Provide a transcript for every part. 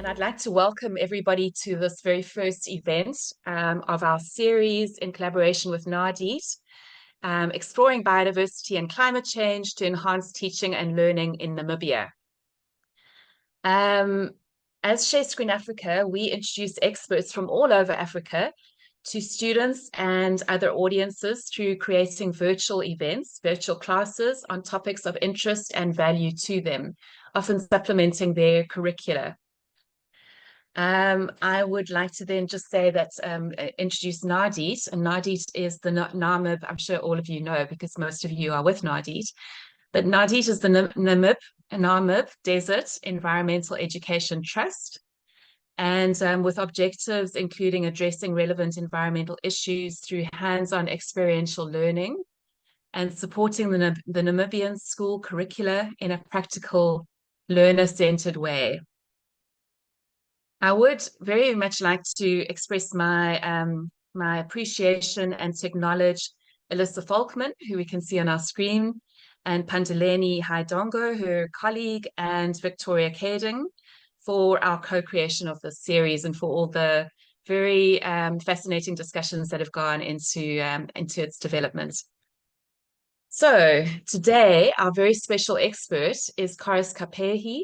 And I'd like to welcome everybody to this very first event of our series in collaboration with NADIT, exploring biodiversity and climate change to enhance teaching and learning in Namibia. As Share Screen Africa, we introduce experts from all over Africa to students and other audiences through creating virtual events, virtual classes on topics of interest and value to them, often supplementing their curricula. I would like to then just say that introduce NADIT, and NADIT is the Namib. I'm sure all of you know because most of you are with NADIT, but NADIT is the Namib Desert Environmental Education Trust, and with objectives including addressing relevant environmental issues through hands-on experiential learning and supporting the Namibian school curricula in a practical, learner-centered way. I would very much like to express my my appreciation and to acknowledge Alyssa Falkman, who we can see on our screen, and Pandaleni Haidongo, her colleague, and Victoria Kading for our co-creation of this series and for all the very fascinating discussions that have gone into its development. So today, our very special expert is Coris Kapehi.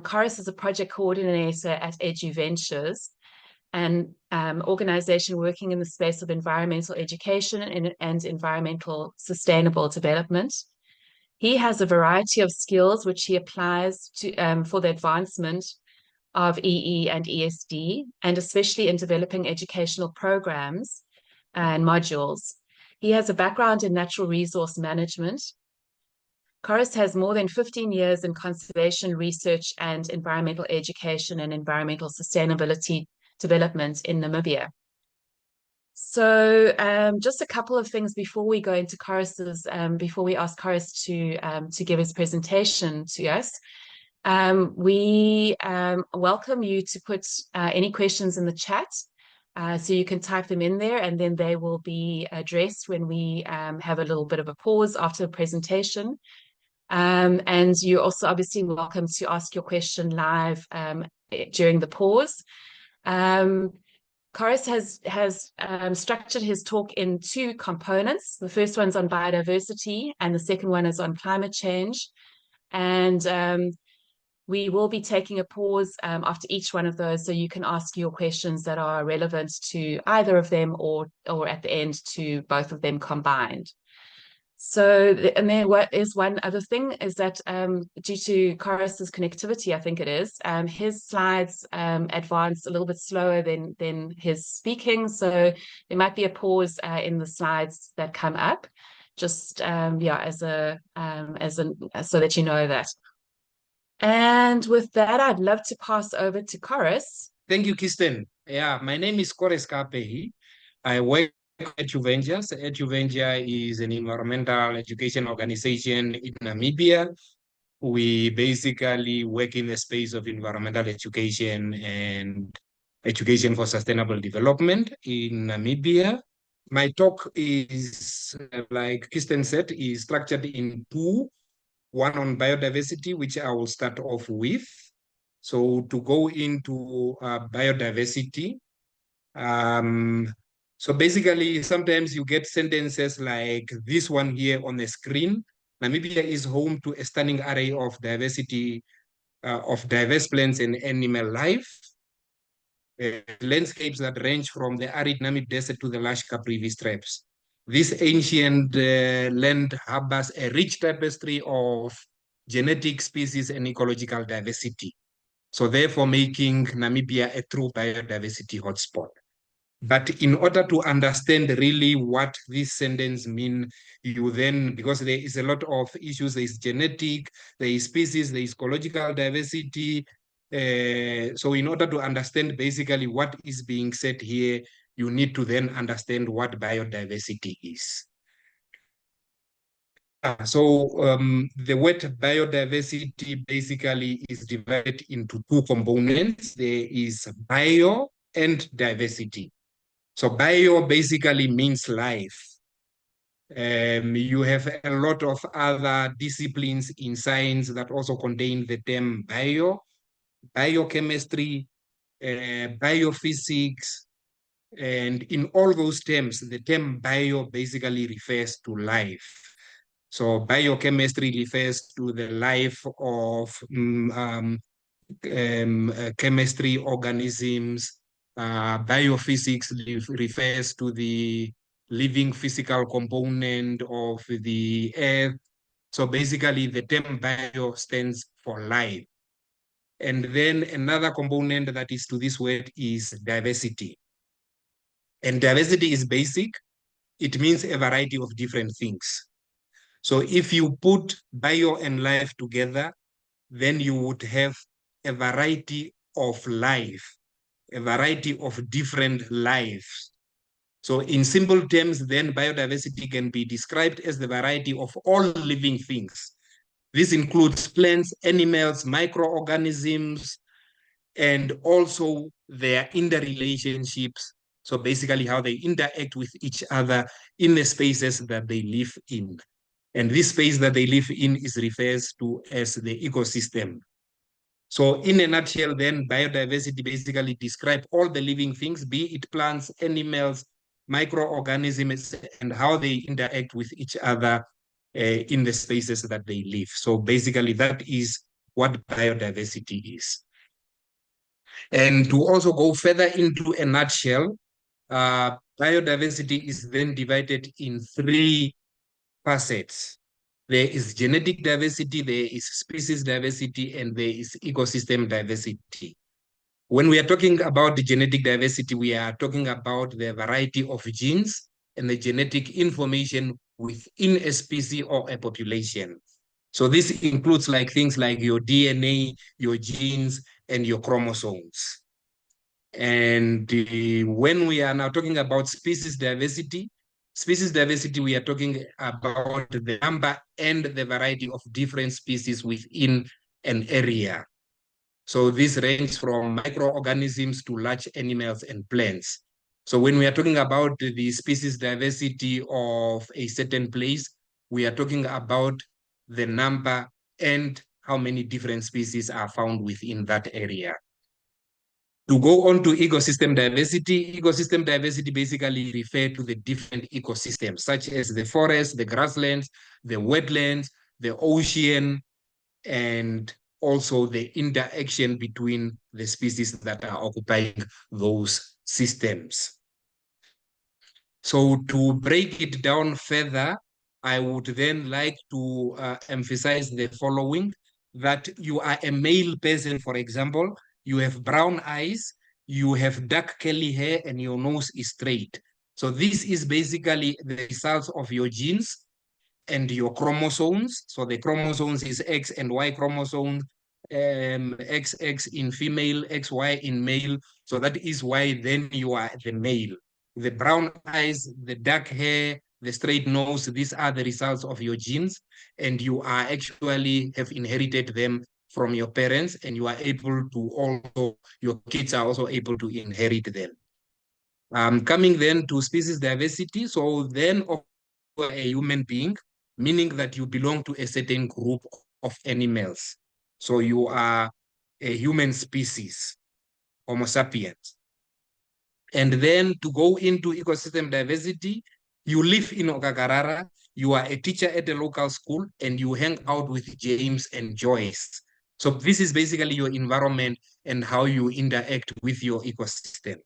Coris is a project coordinator at EduVentures, an organization working in the space of environmental education and environmental sustainable development. He has a variety of skills which he applies to for the advancement of EE and ESD, and especially in developing educational programs and modules. He has a background in natural resource management. Coris has more than 15 years in conservation research and environmental education and environmental sustainability development in Namibia. So just a couple of things before we go into Coris's, before we ask Coris to give his presentation to us. We welcome you to put any questions in the chat. So you can type them in there and then they will be addressed when we have a little bit of a pause after the presentation. And you're also obviously welcome to ask your question live during the pause. Coris has structured his talk in two components. The first one's on biodiversity and the second one is on climate change. And we will be taking a pause after each one of those so you can ask your questions that are relevant to either of them or at the end to both of them combined. So, and then what is one other thing is that due to Coris's connectivity, I think it is, his slides advance a little bit slower than his speaking. So there might be a pause in the slides that come up, just yeah, so that you know that. And with that, I'd love to pass over to Coris. Thank you, Kirsten. Yeah, my name is Coris Kapehi. I work at EduVentures. EduVentures is an environmental education organization in Namibia. We basically work in the space of environmental education and education for sustainable development in Namibia. My talk is, like Kirsten said, is structured in two. One on biodiversity, which I will start off with. So to go into biodiversity, so basically, sometimes you get sentences like this one here on the screen. Namibia is home to a stunning array of diversity of diverse plants and animal life. Landscapes that range from the arid Namib Desert to the lush Caprivi steppes. This ancient land harbors a rich tapestry of genetic species and ecological diversity. So therefore making Namibia a true biodiversity hotspot. But in order to understand really what this sentence means, you then, because there is a lot of issues, there is genetic, there is species, there is ecological diversity. So in order to understand basically what is being said here, you need to then understand what biodiversity is. So the word biodiversity basically is divided into two components. There is bio and diversity. So bio basically means life. You have a lot of other disciplines in science that also contain the term bio. biochemistry, biophysics, and in all those terms, the term bio basically refers to life. So biochemistry refers to the life of chemistry organisms. Biophysics refers to the living physical component of the earth. So basically the term bio stands for life. And then another component that is to this word is diversity. And diversity is basic. It means a variety of different things. So if you put bio and life together, then you would have a variety of life, a variety of different lives. So in simple terms, then biodiversity can be described as the variety of all living things. This includes plants, animals, microorganisms, and also their interrelationships. So basically how they interact with each other in the spaces that they live in. And this space that they live in is referred to as the ecosystem. So in a nutshell, then biodiversity basically describes all the living things, be it plants, animals, microorganisms, and how they interact with each other in the spaces that they live. So basically that is what biodiversity is. And to also go further into a nutshell, biodiversity is then divided in three facets. There is genetic diversity, there is species diversity, and there is ecosystem diversity. When we are talking about the genetic diversity, we are talking about the variety of genes and the genetic information within a species or a population. So this includes like things like your DNA, your genes, and your chromosomes. And when we are now talking about species diversity, we are talking about the number and the variety of different species within an area. So this ranges from microorganisms to large animals and plants. So when we are talking about the species diversity of a certain place, we are talking about the number and how many different species are found within that area. To go on to ecosystem diversity basically refers to the different ecosystems, such as the forest, the grasslands, the wetlands, the ocean, and also the interaction between the species that are occupying those systems. So to break it down further, I would then like to emphasize the following, that you are a male person, for example, you have brown eyes, you have dark curly hair, and your nose is straight. So this is basically the results of your genes and your chromosomes. So the chromosomes is X and Y chromosomes, XX in female, XY in male. So that is why then you are the male. The brown eyes, the dark hair, the straight nose, these are the results of your genes, and you are actually have inherited them from your parents, and you are able to also, your kids are also able to inherit them. Coming then to species diversity. So then a human being, meaning that you belong to a certain group of animals. So you are a human species, Homo sapiens. And then to go into ecosystem diversity, you live in Okakarara, you are a teacher at a local school, and you hang out with James and Joyce. So this is basically your environment and how you interact with your ecosystem.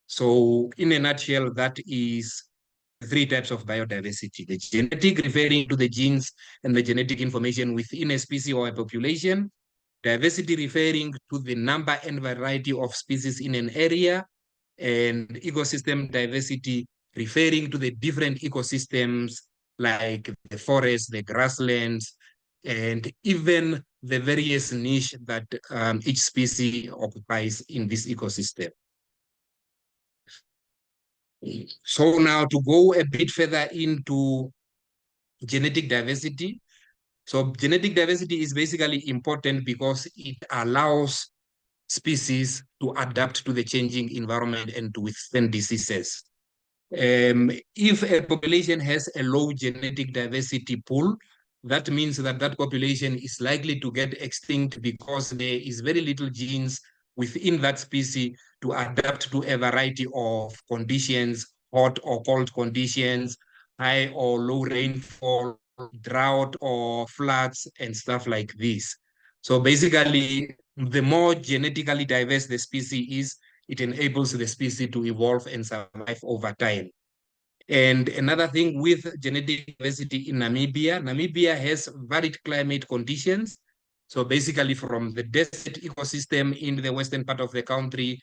So in a nutshell, that is three types of biodiversity: the genetic, referring to the genes and the genetic information within a species or a population; diversity, referring to the number and variety of species in an area; and ecosystem diversity, referring to the different ecosystems like the forest, the grasslands, and even the various niche that each species occupies in this ecosystem. So now to go a bit further into genetic diversity. So genetic diversity is basically important because it allows species to adapt to the changing environment and to withstand diseases. If a population has a low genetic diversity pool, that means that that population is likely to get extinct because there is very little genes within that species to adapt to a variety of conditions, hot or cold conditions, high or low rainfall, drought or floods, and stuff like this. So basically, the more genetically diverse the species is, it enables the species to evolve and survive over time. And another thing with genetic diversity in Namibia, Namibia has varied climate conditions. So basically from the desert ecosystem in the western part of the country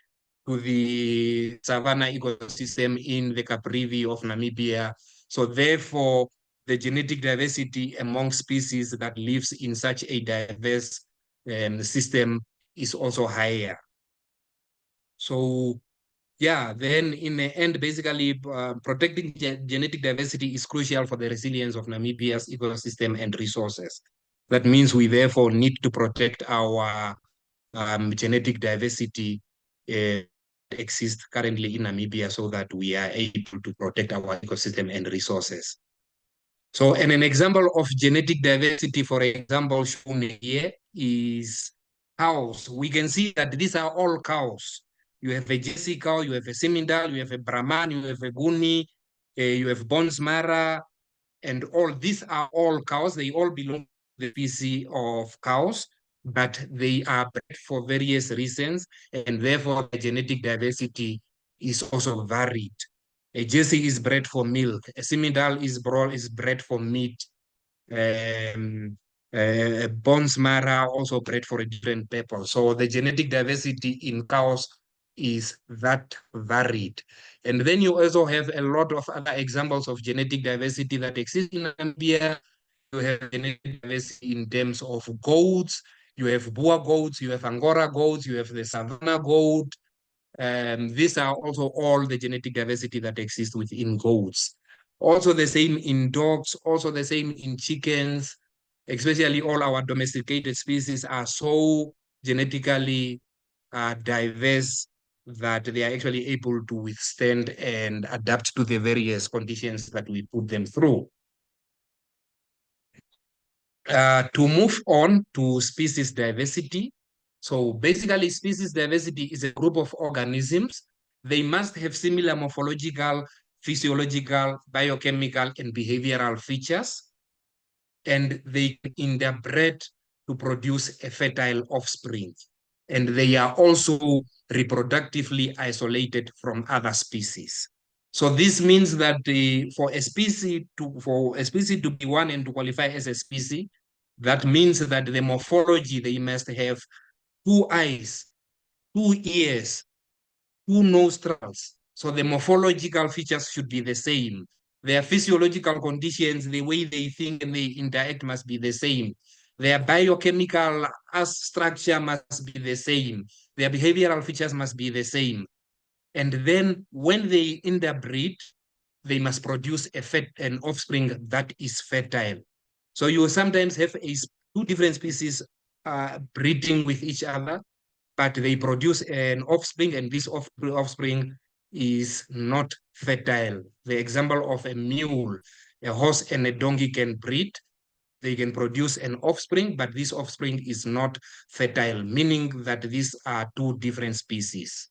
to the savanna ecosystem in the Caprivi of Namibia. So therefore, the genetic diversity among species that lives in such a diverse system is also higher. So yeah, then in the end, basically protecting genetic diversity is crucial for the resilience of Namibia's ecosystem and resources. That means we therefore need to protect our genetic diversity exists currently in Namibia so that we are able to protect our ecosystem and resources. So, and an example of genetic diversity, for example, shown here is cows. We can see that these are all cows. You have a Jersey cow, you have a Simmental, you have a Brahman, you have a Guni, you have Bonsmara, and all these are all cows. They all belong to the species of cows, but they are bred for various reasons, and therefore the genetic diversity is also varied. A Jersey is bred for milk. A Simmental is bred for meat. Bones Mara also bred for a different purpose. So the genetic diversity in cows is that varied. And then you also have a lot of other examples of genetic diversity that exist in Namibia. You have genetic diversity in terms of goats. You have Boer goats, you have Angora goats, you have the Savannah goat. These are also all the genetic diversity that exists within goats. Also the same in dogs, also the same in chickens, especially all our domesticated species are so genetically diverse that they are actually able to withstand and adapt to the various conditions that we put them through. To move on to species diversity. So basically, species diversity is a group of organisms. They must have similar morphological, physiological, biochemical, and behavioral features. And they interbred to produce a fertile offspring. And they are also reproductively isolated from other species. So this means that for a species to be one and to qualify as a species, that means that the morphology, they must have 2 eyes, 2 ears, 2 nostrils. So the morphological features should be the same. Their physiological conditions, the way they think and they interact must be the same. Their biochemical structure must be the same. Their behavioral features must be the same. And then when they interbreed, they must produce an offspring that is fertile. So you sometimes have 2 different species breeding with each other, but they produce an offspring, and this offspring is not fertile. The example of a mule, a horse, and a donkey can breed. They can produce an offspring, but this offspring is not fertile, meaning that these are 2 different species.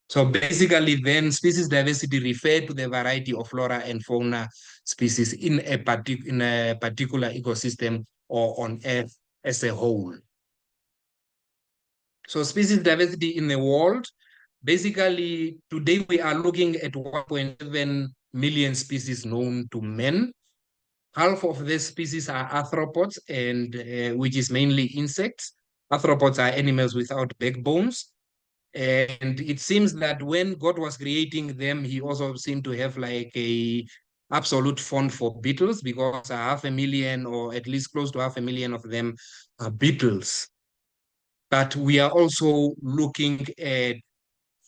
So basically, then species diversity refers to the variety of flora and fauna species in a particular ecosystem or on Earth as a whole. So species diversity in the world, basically today we are looking at 1.7 million species known to men. Half of these species are arthropods, and which is mainly insects. Arthropods are animals without backbones. And it seems that when God was creating them, he also seemed to have like a absolute fond for beetles, because 500,000 or at least close to 500,000 of them are beetles. But we are also looking at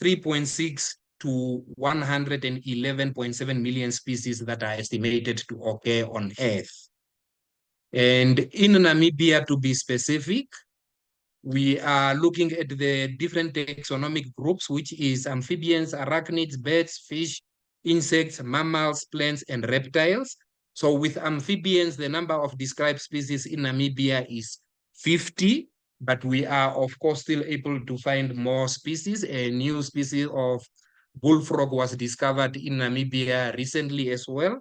3.6 to 111.7 million species that are estimated to occur on Earth. And in Namibia, to be specific, we are looking at the different taxonomic groups, which is amphibians, arachnids, birds, fish, insects, mammals, plants, and reptiles. So with amphibians, the number of described species in Namibia is 50, but we are, of course, still able to find more species. A new species of bullfrog was discovered in Namibia recently as well.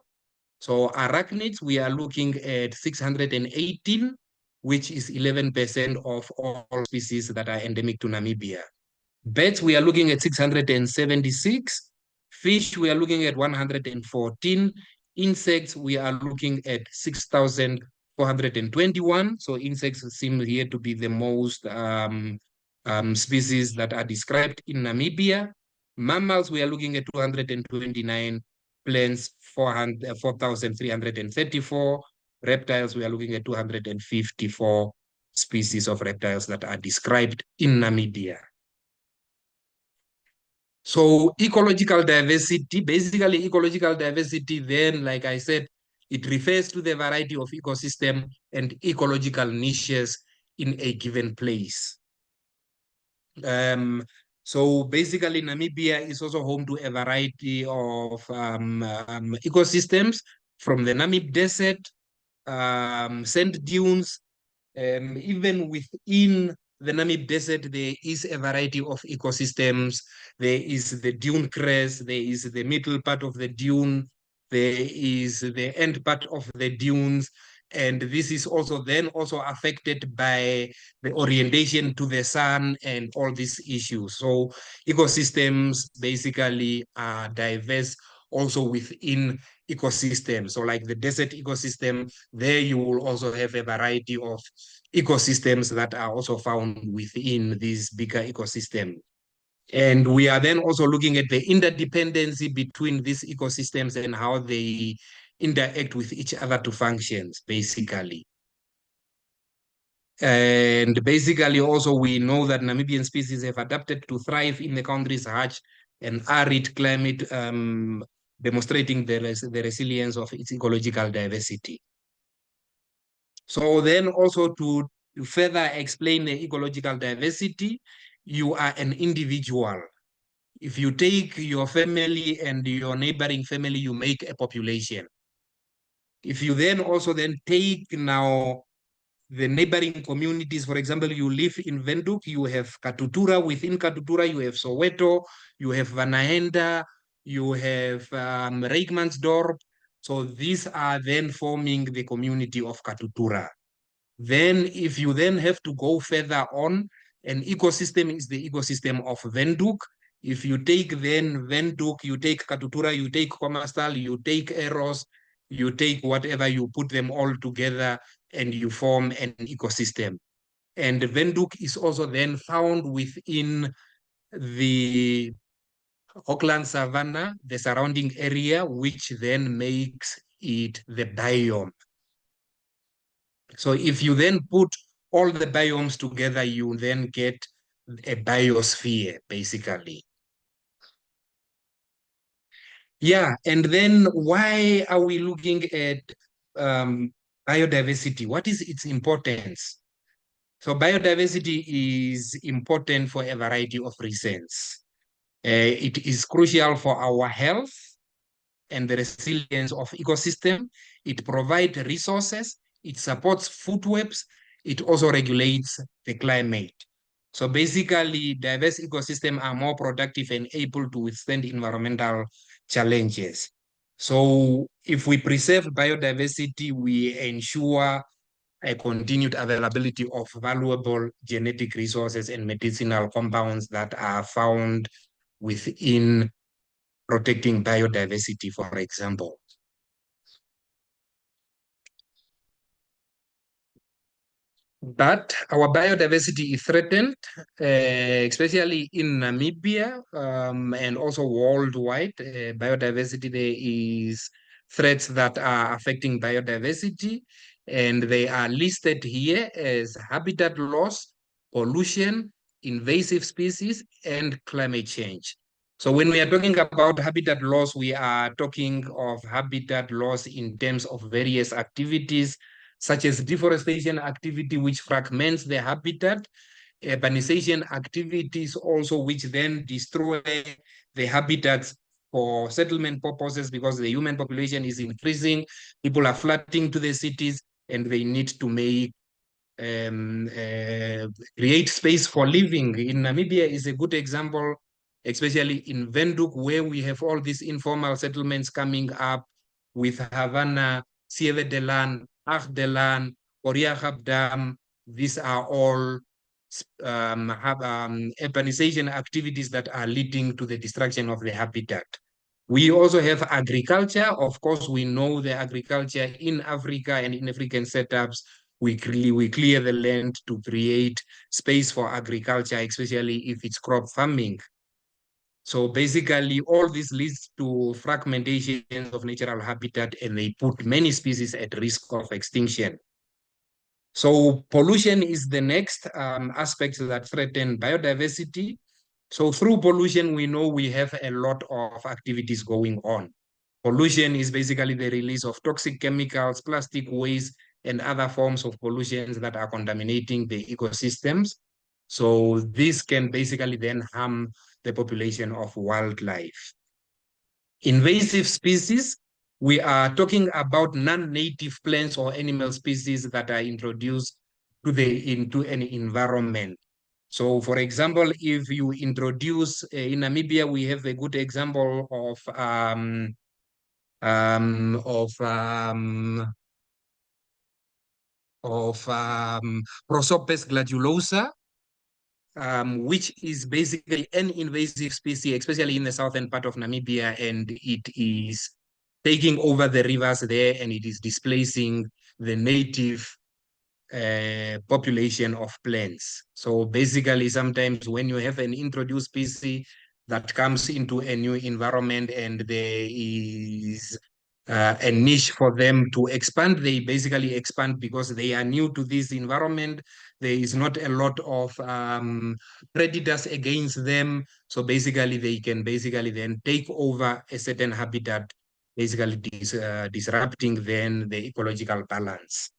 So arachnids, we are looking at 618, which is 11% of all species that are endemic to Namibia. Bats, we are looking at 676. Fish, we are looking at 114. Insects, we are looking at 6,421. So insects seem here to be the most species that are described in Namibia. Mammals, we are looking at 229. Plants, 4,334. Reptiles, we are looking at 254 species of reptiles that are described in Namibia. So ecological diversity, basically ecological diversity, then, like I said, it refers to the variety of ecosystem and ecological niches in a given place. So basically, Namibia is also home to a variety of ecosystems, from the Namib Desert, sand dunes, even within the Namib Desert, there is a variety of ecosystems. There is the dune crest, there is the middle part of the dune, there is the end part of the dunes, and this is also then also affected by the orientation to the sun and all these issues. So ecosystems basically are diverse also within ecosystems. So like the desert ecosystem, there you will also have a variety of ecosystems that are also found within this bigger ecosystem. And we are then also looking at the interdependency between these ecosystems and how they interact with each other to function, basically. And basically also we know that Namibian species have adapted to thrive in the country's harsh and arid climate, demonstrating the resilience of its ecological diversity. So then also to further explain the ecological diversity, you are an individual. If you take your family and your neighboring family, you make a population. If you then also then take now the neighboring communities, for example, you live in Windhoek, you have Katutura. Within Katutura, you have Soweto, you have Vanahenda, you have Reikmansdorp. So these are then forming the community of Katutura. Then if you then have to go further on, an ecosystem is the ecosystem of Windhoek. If you take then Windhoek, you take Katutura, you take Kommersdal, you take Eros, you take whatever, you put them all together and you form an ecosystem. And Windhoek is also then found within the Auckland Savanna, the surrounding area, which then makes it the biome. So if you then put all the biomes together, you then get a biosphere, basically. Yeah, and then why are we looking at biodiversity? What is its importance? So biodiversity is important for a variety of reasons. It is crucial for our health and the resilience of ecosystem. It provides resources, it supports food webs, it also regulates the climate. So basically, diverse ecosystems are more productive and able to withstand environmental challenges. So if we preserve biodiversity, we ensure a continued availability of valuable genetic resources and medicinal compounds that are found within protecting biodiversity, for example. But our biodiversity is threatened, especially in Namibia, and also worldwide. Biodiversity, there is threats that are affecting biodiversity, and they are listed here as habitat loss, pollution, invasive species, and climate change. So when we are talking about habitat loss, we are talking of habitat loss in terms of various activities, such as deforestation activity, which fragments the habitat, urbanization activities also, which then destroy the habitats for settlement purposes because the human population is increasing, people are flooding to the cities, and they need to make create space for living. In Namibia is a good example, especially in Windhoek, where we have all these informal settlements coming up with Havana, Sievedelan, Agdelan, Oriagabdam. These are all urbanization activities that are leading to the destruction of the habitat. We also have agriculture. Of course, we know the agriculture in Africa and in African setups. We clear the land to create space for agriculture, especially if it's crop farming. So basically, all this leads to fragmentation of natural habitat, and they put many species at risk of extinction. So pollution is the next aspect that threaten biodiversity. So through pollution, we know we have a lot of activities going on. Pollution is basically the release of toxic chemicals, plastic waste, and other forms of pollutions that are contaminating the ecosystems. So this can basically then harm the population of wildlife. Invasive species, we are talking about non-native plants or animal species that are introduced into an environment. So for example, if you introduce, in Namibia, we have a good example of Prosopis gladulosa, which is basically an invasive species, especially in the southern part of Namibia, and it is taking over the rivers there, and it is displacing the native population of plants. So basically, sometimes when you have an introduced species that comes into a new environment and there is a niche for them to expand, they basically expand because they are new to this environment. There is not a lot of predators against them. So basically, they can basically then take over a certain habitat, basically disrupting then the ecological balance.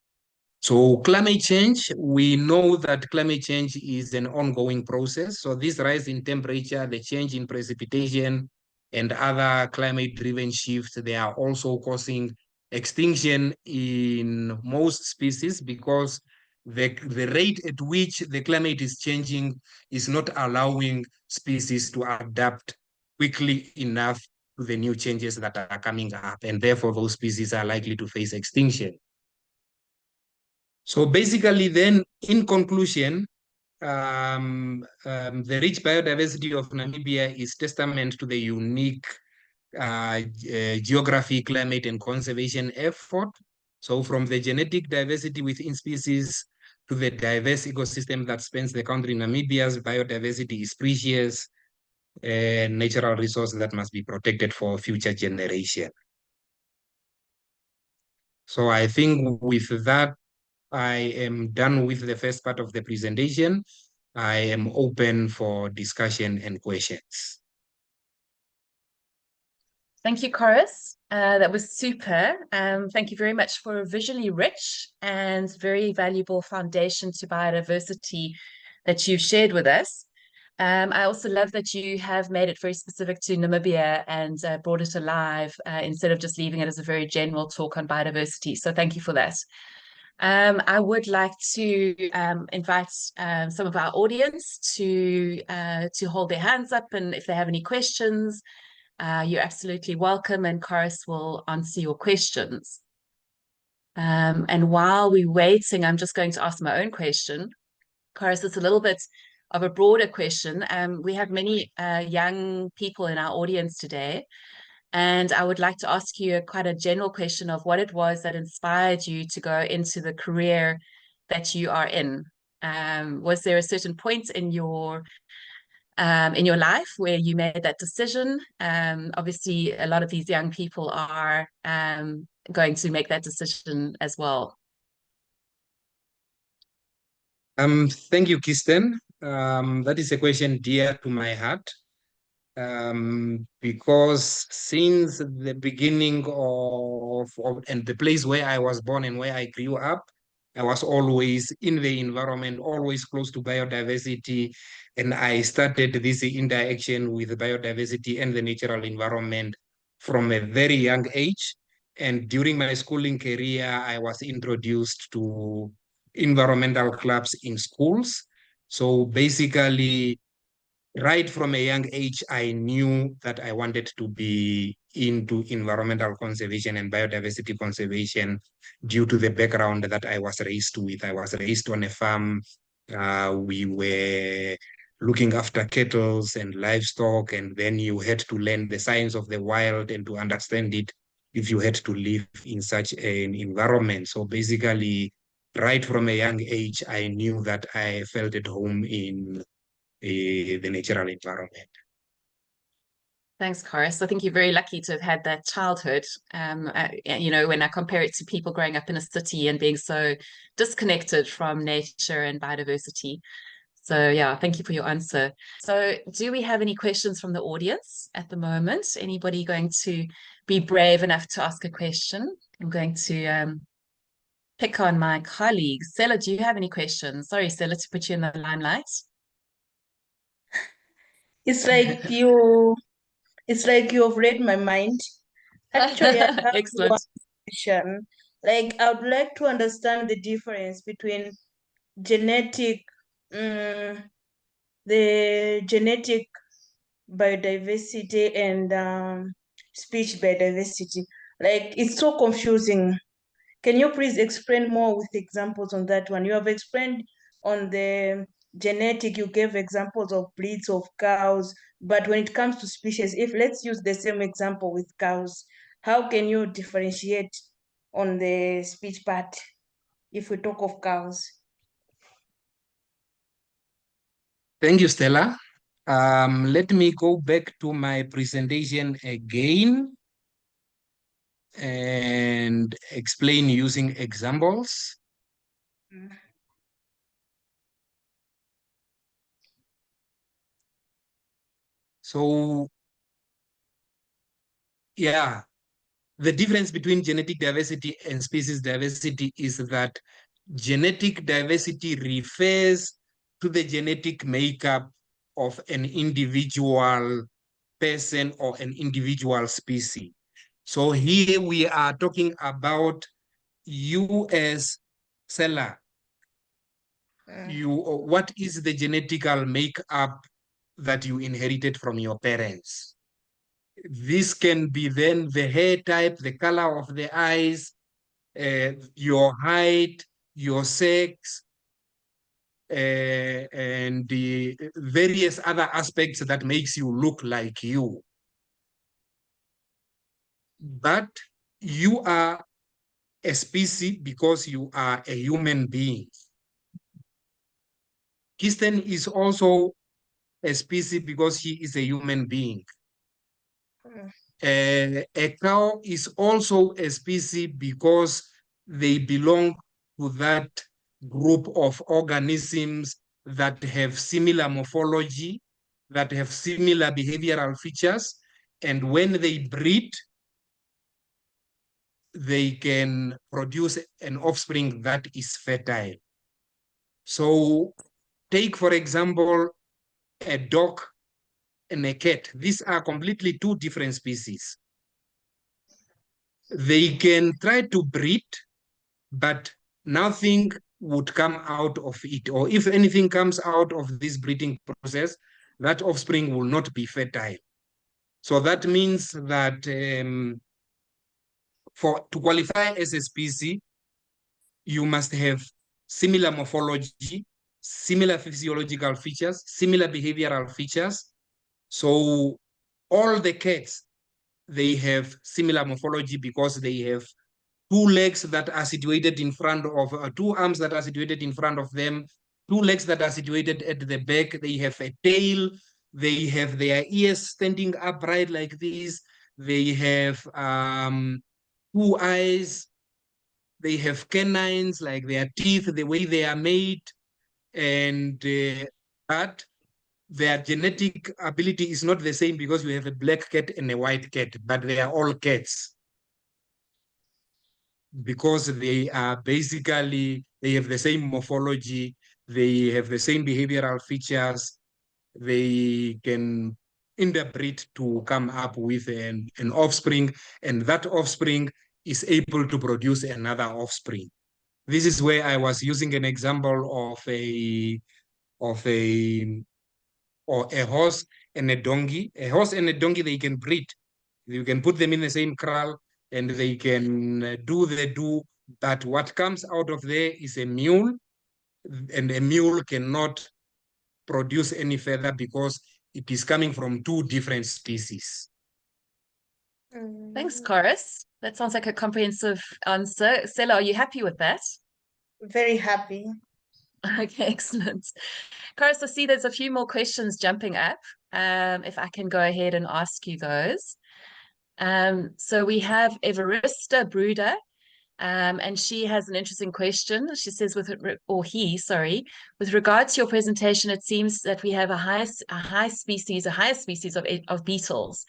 So climate change, we know that climate change is an ongoing process. So this rise in temperature, the change in precipitation, and other climate-driven shifts, they are also causing extinction in most species because the rate at which the climate is changing is not allowing species to adapt quickly enough to the new changes that are coming up. And therefore, those species are likely to face extinction. So basically then, in conclusion, the rich biodiversity of Namibia is testament to the unique geography, climate, and conservation effort. So from the genetic diversity within species to the diverse ecosystem that spans the country, Namibia's biodiversity is precious, natural resource that must be protected for future generation. So I think with that, I am done with the first part of the presentation. I am open for discussion and questions. Thank you, Chorus. That was super. Thank you very much for a visually rich and very valuable foundation to biodiversity that you've shared with us. I also love that you have made it very specific to Namibia and brought it alive instead of just leaving it as a very general talk on biodiversity. So thank you for that. I would like to invite some of our audience to hold their hands up, and if they have any questions, you're absolutely welcome, and Chorus will answer your questions. And while we're waiting, I'm just going to ask my own question. Chorus, it's a little bit of a broader question. We have many young people in our audience today, and I would like to ask you quite a general question of what it was that inspired you to go into the career that you are in. Was there a certain point in your life where you made that decision? Obviously, a lot of these young people are going to make that decision as well. Thank you, Kirsten. That is a question dear to my heart. Because since the beginning and the place where I was born and where I grew up, I was always in the environment, always close to biodiversity. And I started this interaction with biodiversity and the natural environment from a very young age. And during my schooling career, I was introduced to environmental clubs in schools. So basically, right from a young age, I knew that I wanted to be into environmental conservation and biodiversity conservation due to the background that I was raised with. I was raised on a farm. We were looking after cattle and livestock, and then you had to learn the science of the wild and to understand it if you had to live in such an environment. So basically, right from a young age, I knew that I felt at home in the natural environment. Thanks, Chorus. I think you're very lucky to have had that childhood. You know, when I compare it to people growing up in a city and being so disconnected from nature and biodiversity. So yeah, thank you for your answer. So do we have any questions from the audience at the moment? Anybody going to be brave enough to ask a question? I'm going to pick on my colleagues. Stella, do you have any questions? Sorry, Stella, to put you in the limelight. It's like you It's like you've read my mind. Actually, I have one Excellent. question. Like, I would like to understand the difference between genetic, um, the genetic biodiversity and speech biodiversity. Like, it's so confusing. Can you please explain more with examples on that one? You have explained on the genetic, you gave examples of breeds of cows, but when it comes to species, if let's use the same example with cows, how can you differentiate on the speech part if we talk of cows? Thank you, Stella. Let me go back to my presentation again and explain using examples. Mm. So, yeah, the difference between genetic diversity and species diversity is that genetic diversity refers to the genetic makeup of an individual person or an individual species. So here we are talking about you as seller. What is the genetical makeup that you inherited from your parents? This can be then the hair type, the color of the eyes, your height, your sex, and the various other aspects that makes you look like you. But you are a species because you are a human being. Kirsten is also a species because he is a human being. A cow is also a species because they belong to that group of organisms that have similar morphology, that have similar behavioral features, and when they breed, they can produce an offspring that is fertile. So take, for example, a dog and a cat. These are completely two different species. They can try to breed, but nothing would come out of it. Or if anything comes out of this breeding process, that offspring will not be fertile. So that means that to qualify as a species, you must have similar morphology, similar physiological features, similar behavioral features. So all the cats, they have similar morphology because they have two legs that are situated in front of, two arms that are situated in front of them, two legs that are situated at the back. They have a tail. They have their ears standing upright like this. They have two eyes. They have canines, like their teeth, the way they are made. And but their genetic ability is not the same because you have a black cat and a white cat, but they are all cats. because they are basically, they have the same morphology, they have the same behavioral features, they can interbreed to come up with an offspring, and that offspring is able to produce another offspring. This is where I was using an example of a horse and a donkey. A horse and a donkey, they can breed. You can put them in the same kraal and they can do the do, but what comes out of there is a mule, and a mule cannot produce any further because it is coming from two different species. Thanks, Chorus. That sounds like a comprehensive answer. Stella, are you happy with that? Very happy. Okay, excellent. Chorus, I see there's a few more questions jumping up. If I can go ahead and ask you those. So we have Everista Bruder, and she has an interesting question. She says, with regard to your presentation, it seems that we have a higher species of beetles.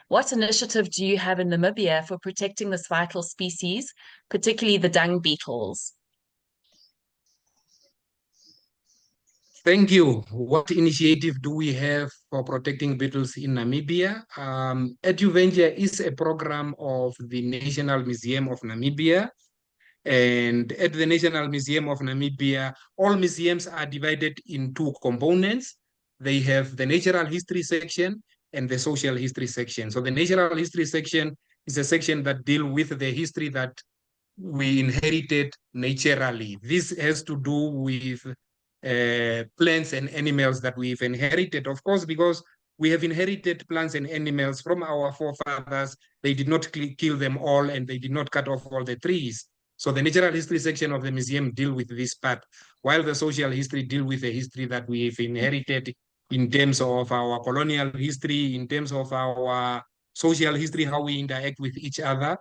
What initiative do you have in Namibia for protecting this vital species, particularly the dung beetles? Thank you. What initiative do we have for protecting beetles in Namibia? EduVenture is a program of the National Museum of Namibia. And at the National Museum of Namibia, all museums are divided in two components. They have the natural history section and the social history section. So the natural history section is a section that deals with the history that we inherited naturally. This has to do with plants and animals that we've inherited, of course, because we have inherited plants and animals from our forefathers. They did not kill them all, and they did not cut off all the trees. So the natural history section of the museum deal with this part, while the social history deal with the history that we've inherited in terms of our colonial history, in terms of our social history, how we interact with each other.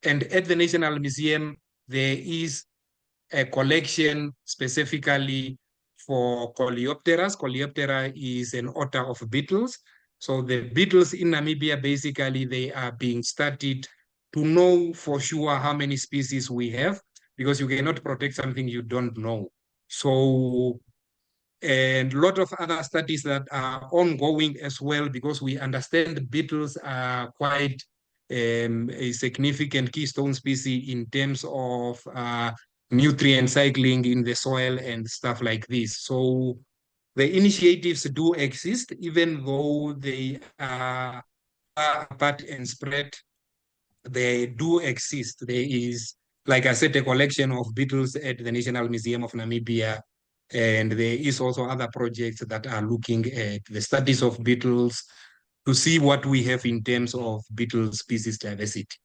And at the National Museum, there is a collection specifically for Coleoptera. Coleoptera is an order of beetles. So the beetles in Namibia, basically, they are being studied to know for sure how many species we have, because you cannot protect something you don't know. So, and a lot of other studies that are ongoing as well, because we understand beetles are quite a significant keystone species in terms of nutrient cycling in the soil and stuff like this. So the initiatives do exist, even though they are apart and spread, they do exist. There is, like I said, a collection of beetles at the National Museum of Namibia, and there is also other projects that are looking at the studies of beetles to see what we have in terms of beetle species diversity.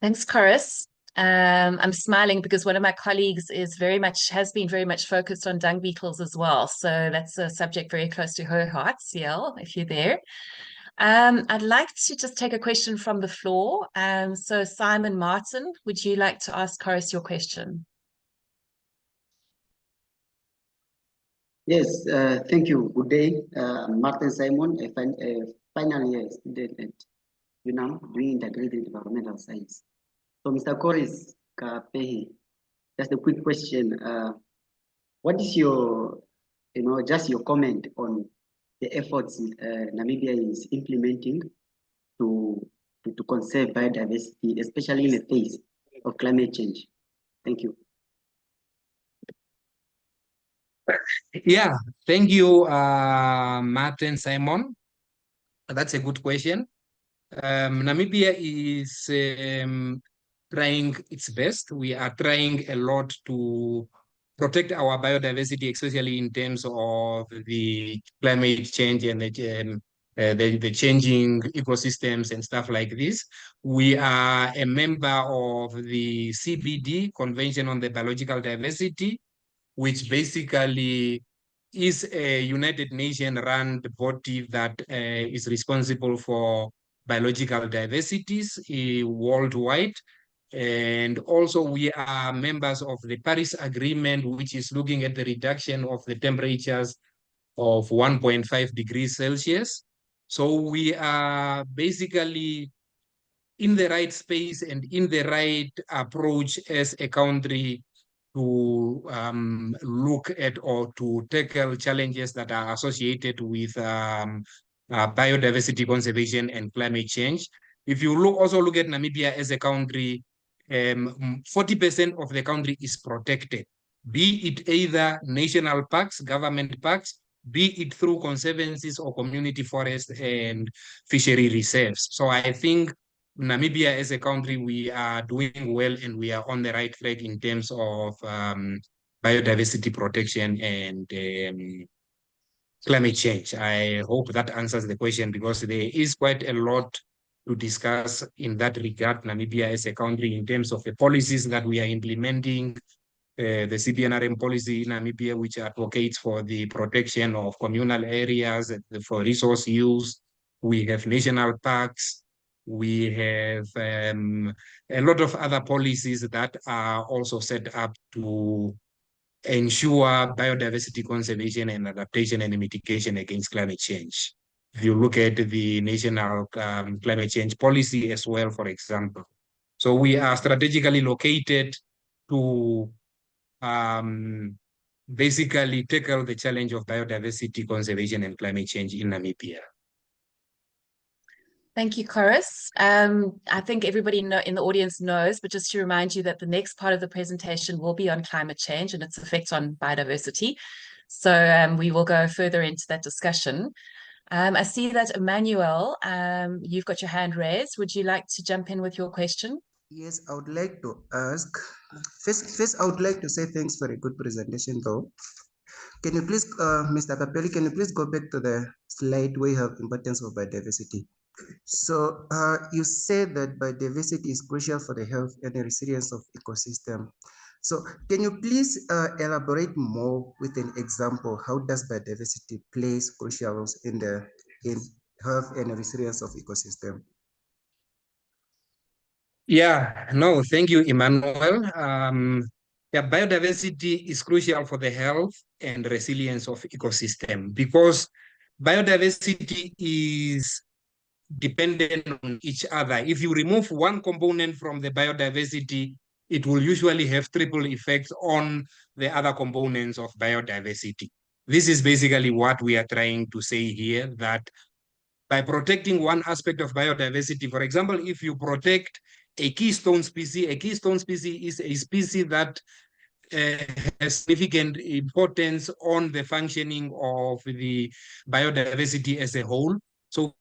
Thanks, Chorus. I'm smiling because one of my colleagues has been very much focused on dung beetles as well. So that's a subject very close to her heart, Ciel, if you're there. I'd like to just take a question from the floor. So Simon Martin, would you like to ask Chorus your question? Yes, thank you. Good day. Martin Simon, a final year student at UNAM doing integrated environmental science. So Mr. Chorus Kapehi, just a quick question. What is your, just your comment on the efforts Namibia is implementing to conserve biodiversity, especially in the face of climate change? Thank you. Yeah, thank you, Martin Simon. That's a good question. Namibia is trying its best. We are trying a lot to protect our biodiversity, especially in terms of the climate change and the changing ecosystems and stuff like this. We are a member of the CBD, Convention on the Biological Diversity, which basically is a United Nations run body that is responsible for biological diversities worldwide. And also we are members of the Paris Agreement, which is looking at the reduction of the temperatures of 1.5 degrees Celsius. So we are basically in the right space and in the right approach as a country to look at or to tackle challenges that are associated with biodiversity conservation and climate change. If you also look at Namibia as a country, 40% of the country is protected, be it either national parks, government parks, be it through conservancies or community forests and fishery reserves. So I think Namibia as a country, we are doing well and we are on the right track in terms of biodiversity protection and climate change. I hope that answers the question, because there is quite a lot to discuss in that regard. Namibia as a country, in terms of the policies that we are implementing, the CBNRM policy in Namibia, which advocates for the protection of communal areas for resource use. We have national parks. We have a lot of other policies that are also set up to ensure biodiversity conservation and adaptation and mitigation against climate change. If you look at the national climate change policy as well, for example. So we are strategically located to basically tackle the challenge of biodiversity conservation and climate change in Namibia. Thank you, Chorus. I think everybody in the audience knows, but just to remind you that the next part of the presentation will be on climate change and its effects on biodiversity. So we will go further into that discussion. I see that Emmanuel, you've got your hand raised. Would you like to jump in with your question? Yes, I would like to ask. First, I would like to say thanks for a good presentation, though. Can you please, Mr. Kapeli, can you please go back to the slide where you have importance of biodiversity? So you said that biodiversity is crucial for the health and the resilience of ecosystem. So can you please elaborate more with an example? How does biodiversity plays crucial roles in health and the resilience of ecosystem? Yeah, no, thank you, Emmanuel. Yeah, biodiversity is crucial for the health and resilience of ecosystem, because biodiversity is dependent on each other. If you remove one component from the biodiversity, it will usually have triple effects on the other components of biodiversity. This is basically what we are trying to say here, that by protecting one aspect of biodiversity, for example, if you protect a keystone species is a species that has significant importance on the functioning of the biodiversity as a whole. So,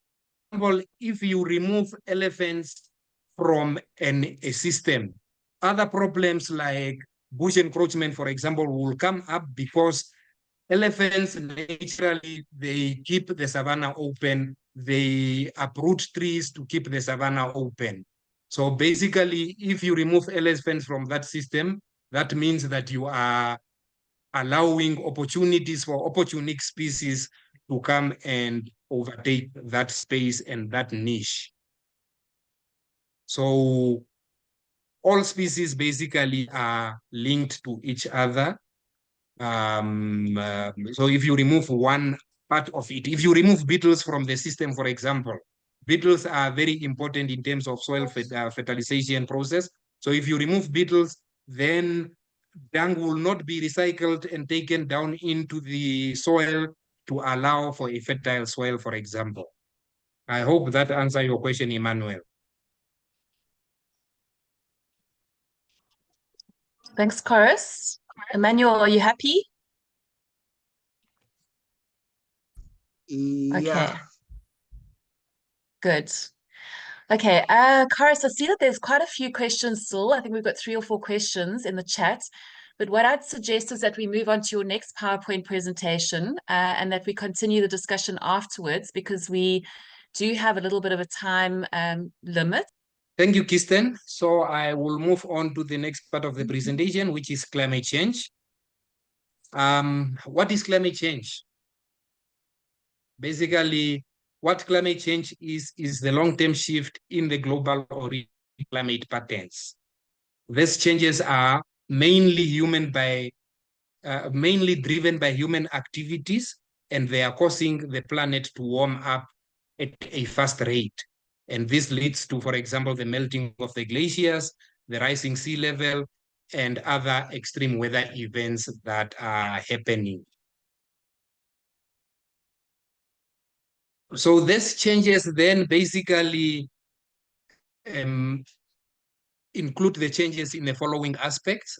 for example, if you remove elephants from a system, other problems like bush encroachment, for example, will come up, because elephants naturally, they keep the savanna open. They uproot trees to keep the savanna open. So basically, if you remove elephants from that system, that means that you are allowing opportunities for opportunistic species to come and overtake that space and that niche. So all species basically are linked to each other. So if you remove one part of it, if you remove beetles from the system, for example, beetles are very important in terms of soil fertilization process. So if you remove beetles, then dung will not be recycled and taken down into the soil to allow for a fertile soil, for example. I hope that answers your question, Emmanuel. Thanks, Chorus. Emmanuel, are you happy? Yeah. Okay. Good. Okay, Chorus, I see that there's quite a few questions still. I think we've got 3 or 4 questions in the chat. But what I'd suggest is that we move on to your next PowerPoint presentation and that we continue the discussion afterwards, because we do have a little bit of a time limit. Thank you, Kirsten. So I will move on to the next part of the presentation, which is climate change. What is climate change? Basically, what climate change is the long-term shift in the global or climate patterns. These changes are mainly driven by human activities, and they are causing the planet to warm up at a fast rate. And this leads to, for example, the melting of the glaciers, the rising sea level, and other extreme weather events that are happening. So these changes then basically include the changes in the following aspects.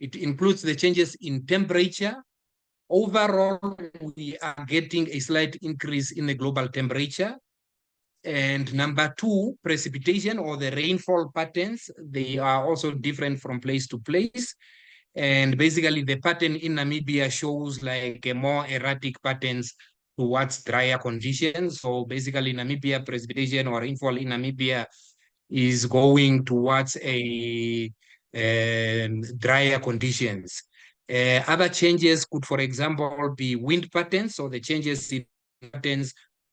It includes the changes in temperature. Overall, we are getting a slight increase in the global temperature. And number two, precipitation or the rainfall patterns, they are also different from place to place. And basically the pattern in Namibia shows like a more erratic patterns towards drier conditions. So basically Namibia precipitation or rainfall in Namibia is going towards a drier conditions. Other changes could, for example, be wind patterns. So the changes in patterns,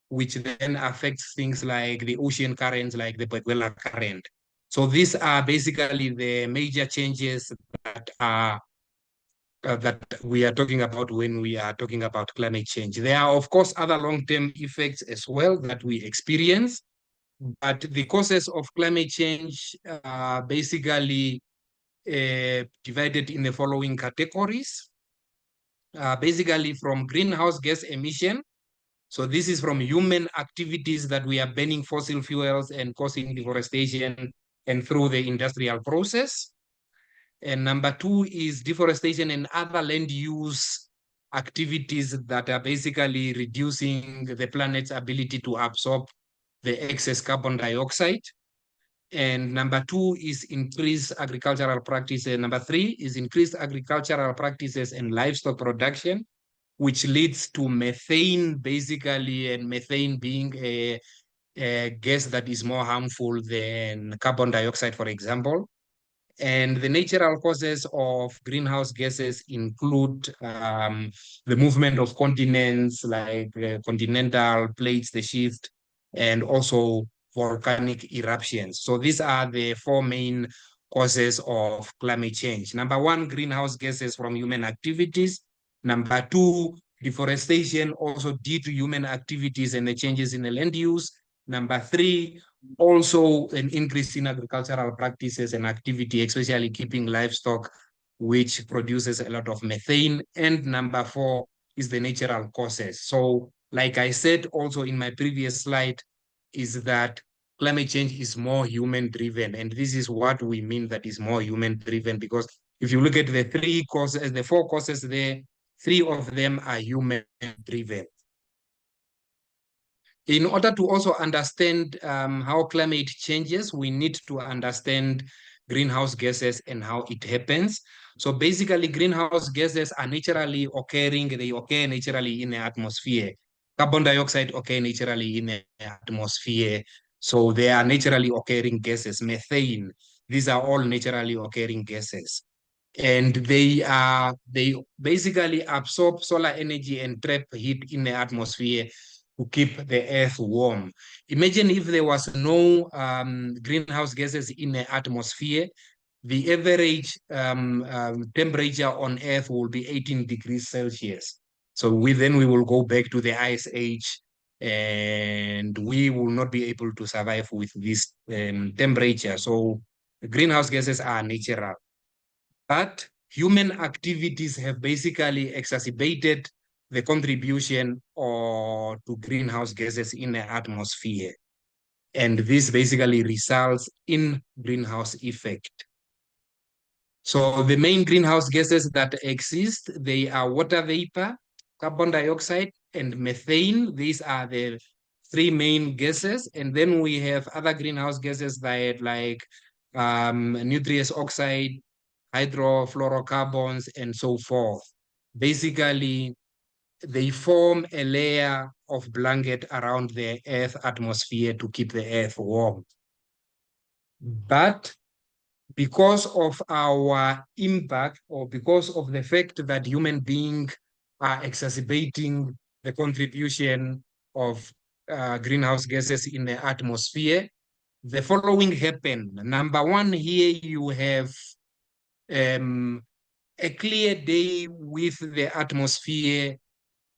which then affects things like the ocean currents, like the Benguela current. So these are basically the major changes that are that we are talking about when we are talking about climate change. There are, of course, other long-term effects as well that we experience, but the causes of climate change are basically divided in the following categories. Basically from greenhouse gas emission. So this is from human activities that we are burning fossil fuels and causing deforestation and through the industrial process. And number two is deforestation and other land use activities that are basically reducing the planet's ability to absorb the excess carbon dioxide. And number two is increased agricultural practices. Number three is increased agricultural practices and livestock production, which leads to methane, basically, and methane being a gas that is more harmful than carbon dioxide, for example. And the natural causes of greenhouse gases include the movement of continents, like continental plates, the shift, and also volcanic eruptions. So these are the four main causes of climate change. Number one, greenhouse gases from human activities. Number two, deforestation also due to human activities and the changes in the land use. Number three, also an increase in agricultural practices and activity, especially keeping livestock, which produces a lot of methane. And number four is the natural causes. So like I said also in my previous slide, is that climate change is more human driven. And this is what we mean that is more human driven, because if you look at the three causes, the four causes there, three of them are human driven. In order to also understand how climate changes, we need to understand greenhouse gases and how it happens. So basically, greenhouse gases are naturally occurring. They occur naturally in the atmosphere. Carbon dioxide occur naturally in the atmosphere. So they are naturally occurring gases. Methane, these are all naturally occurring gases. And they basically absorb solar energy and trap heat in the atmosphere to keep the earth warm. Imagine if there was no greenhouse gases in the atmosphere, the average temperature on earth will be 18 degrees Celsius. So then we will go back to the ice age, and we will not be able to survive with this temperature. So greenhouse gases are natural. But human activities have basically exacerbated the contribution to greenhouse gases in the atmosphere. And this basically results in greenhouse effect. So the main greenhouse gases that exist, they are water vapor, carbon dioxide, and methane. These are the three main gases. And then we have other greenhouse gases that like nitrous oxide, hydrofluorocarbons, and so forth. Basically, they form a layer of blanket around the Earth atmosphere to keep the Earth warm. But because of our impact, or because of the fact that human beings are exacerbating the contribution of greenhouse gases in the atmosphere, the following happen. Number one, here you have a clear day with the atmosphere,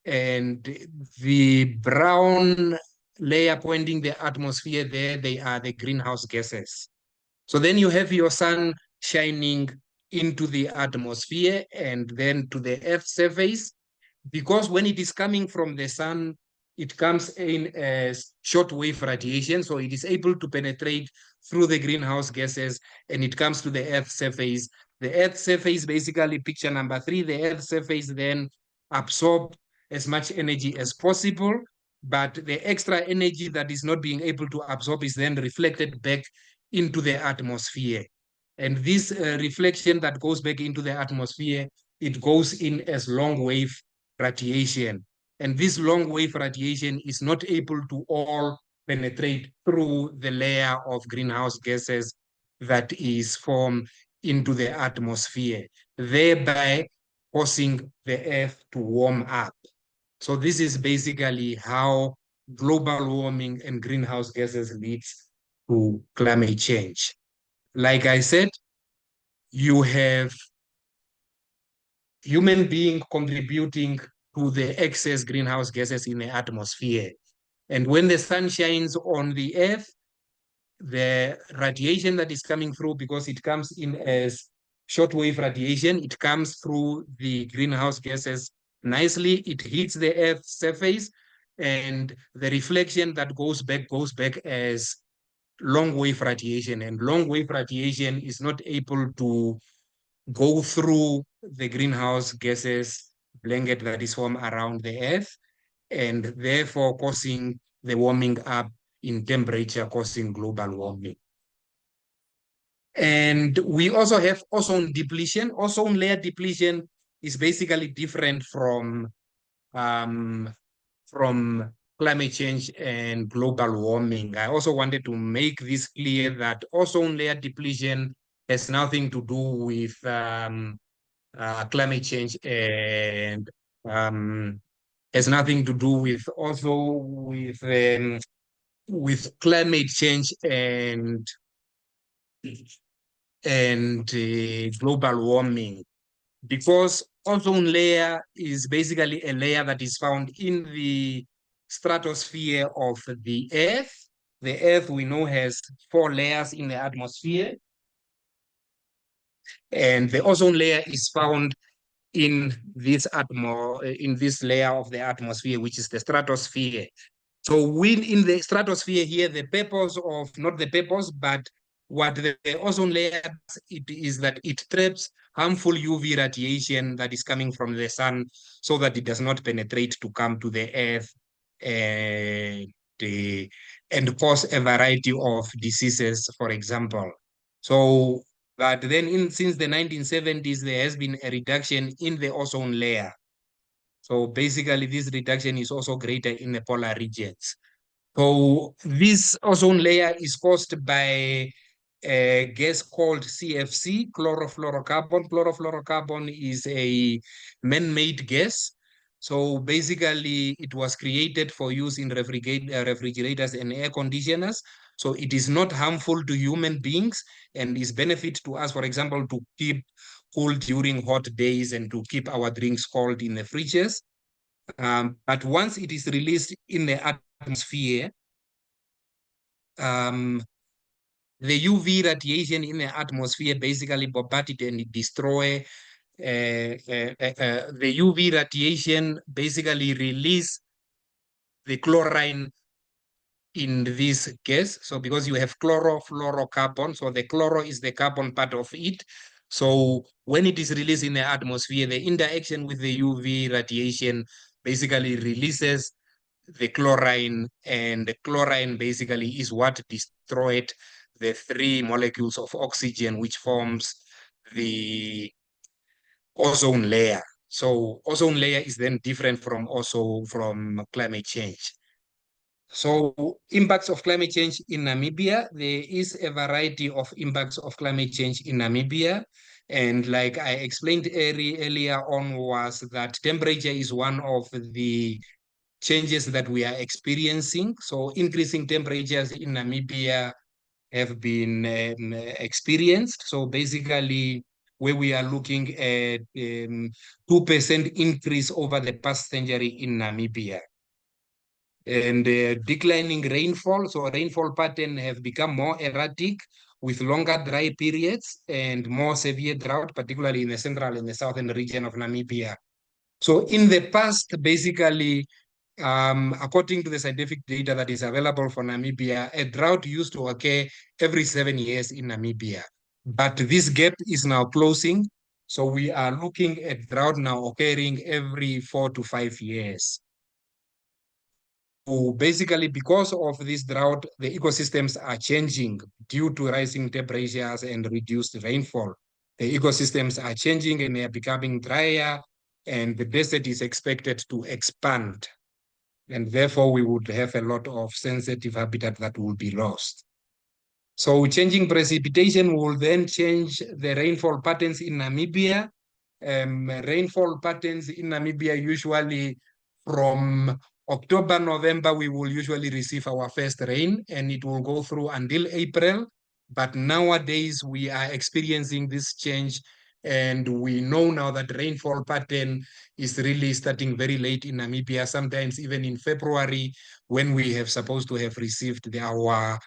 and the brown layer pointing the atmosphere there, they are the greenhouse gases. So then you have your sun shining into the atmosphere and then to the Earth's surface, because when it is coming from the sun, it comes in as shortwave radiation. So it is able to penetrate through the greenhouse gases and it comes to the Earth's surface. The Earth's surface, basically picture number 3, the Earth's surface then absorb as much energy as possible, but the extra energy that is not being able to absorb is then reflected back into the atmosphere. And this reflection that goes back into the atmosphere, it goes in as long wave radiation. And this long wave radiation is not able to all penetrate through the layer of greenhouse gases that is formed into the atmosphere, thereby causing the Earth to warm up. So this is basically how global warming and greenhouse gases leads to climate change. Like I said, you have human being contributing to the excess greenhouse gases in the atmosphere. And when the sun shines on the Earth, the radiation that is coming through, because it comes in as shortwave radiation, it comes through the greenhouse gases nicely, it hits the Earth's surface, and the reflection that goes back as long wave radiation. And long wave radiation is not able to go through the greenhouse gases blanket that is formed around the Earth, and therefore causing the warming up in temperature, causing global warming. And we also have ozone depletion. Ozone layer depletion is basically different from climate change and global warming. I also wanted to make this clear that ozone layer depletion has nothing to do with climate change, and has nothing to do with climate change and global warming, because ozone layer is basically a layer that is found in the stratosphere of the Earth. The Earth, we know, has 4 layers in the atmosphere, and the ozone layer is found in this layer of the atmosphere, which is the stratosphere. So in the stratosphere here, not the purpose, but what the ozone layer does, it is that it traps harmful UV radiation that is coming from the sun, so that it does not penetrate to come to the Earth and cause a variety of diseases, for example. So, but then since the 1970s, there has been a reduction in the ozone layer. So basically, this reduction is also greater in the polar regions. So this ozone layer is caused by a gas called CFC, chlorofluorocarbon. Chlorofluorocarbon is a man-made gas. So basically, it was created for use in refrigerators and air conditioners. So it is not harmful to human beings and is benefit to us, for example, to keep cool during hot days and to keep our drinks cold in the fridges. But once it is released in the atmosphere, the UV radiation in the atmosphere basically bombard it and it destroy the UV radiation basically release the chlorine in this gas. So because you have chlorofluorocarbon, so the chloro is the carbon part of it. So when it is released in the atmosphere, the interaction with the UV radiation basically releases the chlorine, and the chlorine basically is what destroyed the 3 molecules of oxygen, which forms the ozone layer. So ozone layer is then different from climate change. So impacts of climate change in Namibia, there is a variety of impacts of climate change in Namibia. And like I explained earlier on, was that temperature is one of the changes that we are experiencing. So increasing temperatures in Namibia have been experienced. So basically, where we are looking at 2% increase over the past century in Namibia. and declining rainfall. So rainfall pattern have become more erratic with longer dry periods and more severe drought, particularly in the central and the southern region of Namibia. So in the past, basically, according to the scientific data that is available for Namibia, a drought used to occur every 7 years in Namibia. But this gap is now closing. So we are looking at drought now occurring every 4 to 5 years. So basically, because of this drought, the ecosystems are changing due to rising temperatures and reduced rainfall. The ecosystems are changing and they are becoming drier, and the desert is expected to expand. And therefore, we would have a lot of sensitive habitat that will be lost. So changing precipitation will then change the rainfall patterns in Namibia. Rainfall patterns in Namibia usually from October, November, we will usually receive our first rain, and it will go through until April. But nowadays, we are experiencing this change, and we know now that rainfall pattern is really starting very late in Namibia, sometimes even in February, when we have supposed to have received our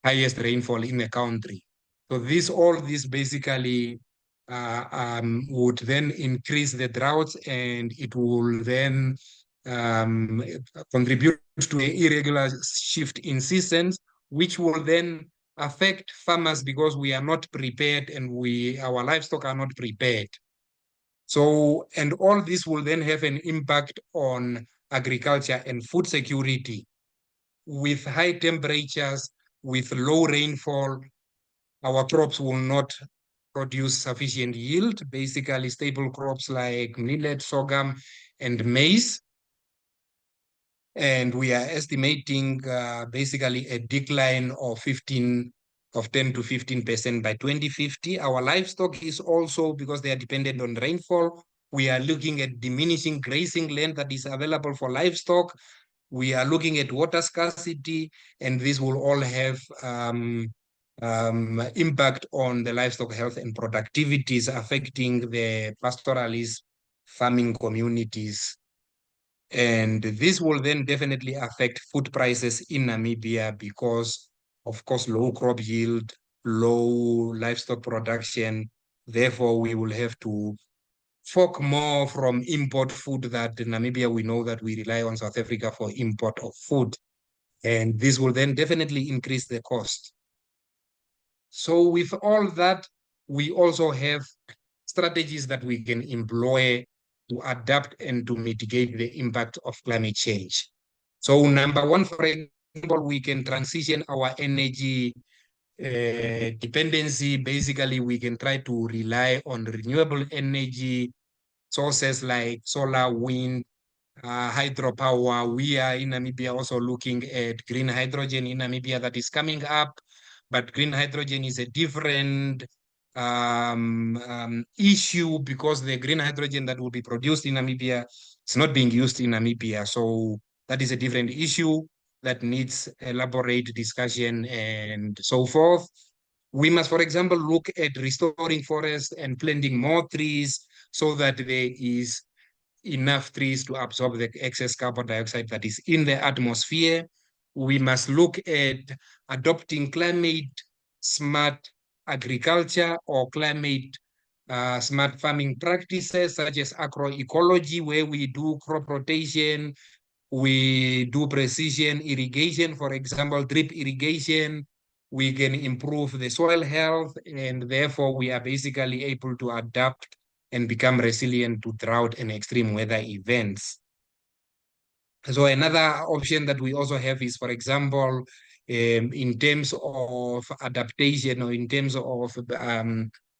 highest rainfall in the country. So all this basically would then increase the droughts, and it will then contribute to an irregular shift in seasons, which will then affect farmers because we are not prepared and our livestock are not prepared. So, and all this will then have an impact on agriculture and food security. With high temperatures, with low rainfall, our crops will not produce sufficient yield, basically staple crops like millet, sorghum, and maize. And we are estimating basically a decline of 10 to 15% by 2050. Our livestock is also, because they are dependent on rainfall, we are looking at diminishing grazing land that is available for livestock. We are looking at water scarcity, and this will all have impact on the livestock health and productivities, affecting the pastoralist farming communities. And this will then definitely affect food prices in Namibia because, of course, low crop yield, low livestock production. Therefore, we will have to fork more from import food that in Namibia, we know that we rely on South Africa for import of food. And this will then definitely increase the cost. So with all that, we also have strategies that we can employ to adapt and to mitigate the impact of climate change. So number one, for example, we can transition our energy dependency. Basically, we can try to rely on renewable energy sources like solar, wind, hydropower. We are in Namibia also looking at green hydrogen in Namibia that is coming up, but green hydrogen is a different issue because the green hydrogen that will be produced in Namibia is not being used in Namibia. So that is a different issue that needs elaborate discussion and so forth. We must, for example, look at restoring forests and planting more trees so that there is enough trees to absorb the excess carbon dioxide that is in the atmosphere. We must look at adopting climate smart agriculture or climate smart farming practices such as agroecology, where we do crop rotation, we do precision irrigation, for example, drip irrigation. We can improve the soil health, and therefore we are basically able to adapt and become resilient to drought and extreme weather events. So another option that we also have is, for example, in terms of adaptation or in terms of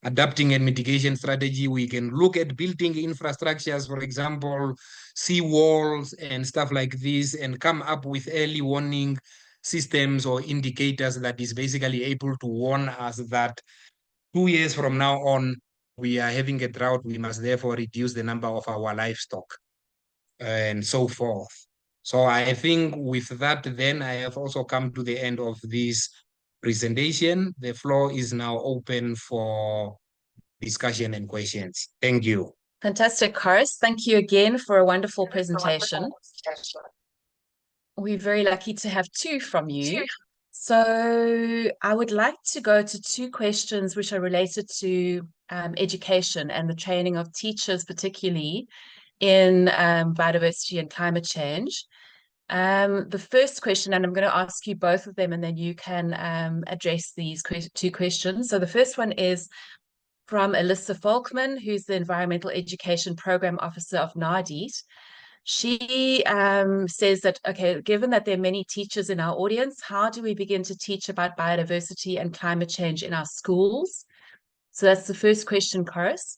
adapting and mitigation strategy, we can look at building infrastructures, for example, sea walls and stuff like this, and come up with early warning systems or indicators that is basically able to warn us that 2 years from now on, we are having a drought, we must therefore reduce the number of our livestock and so forth. So I think with that, then I have also come to the end of this presentation. The floor is now open for discussion and questions. Thank you. Fantastic, Horace. Thank you again for a wonderful presentation. we're very lucky to have two from you. So I would like to go to two questions which are related to education and the training of teachers, particularly in biodiversity and climate change. The first question, and I'm going to ask you both of them, and then you can address these two questions. So the first one is from Alyssa Falkman, who's the Environmental Education Program Officer of NADIT. She says that, okay, given that there are many teachers in our audience, how do we begin to teach about biodiversity and climate change in our schools? So that's the first question, Coris.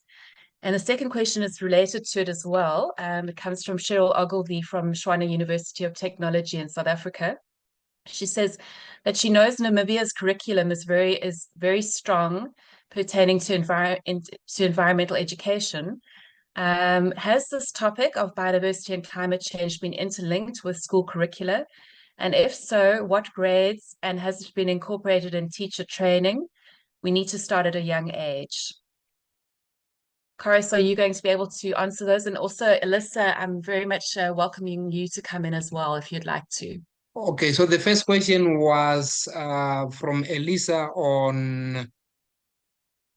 And the second question is related to it as well. It comes from Cheryl Ogilvie from Tshwane University of Technology in South Africa. She says that she knows Namibia's curriculum is very strong pertaining to environmental education. Has this topic of biodiversity and climate change been interlinked with school curricula? And if so, what grades, and has it been incorporated in teacher training? We need to start at a young age. Coris, are you going to be able to answer those? And also, Alyssa, I'm very much welcoming you to come in as well, if you'd like to. Okay, so the first question was from Elisa on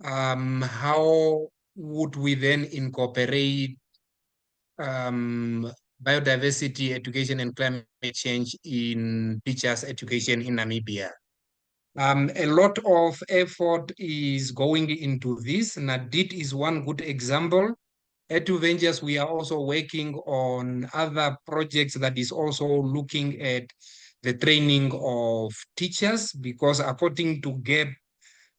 how would we then incorporate biodiversity education and climate change in teachers' education in Namibia. A lot of effort is going into this. NADIT is one good example. At Two Ventures, we are also working on other projects that is also looking at the training of teachers, because according to GAP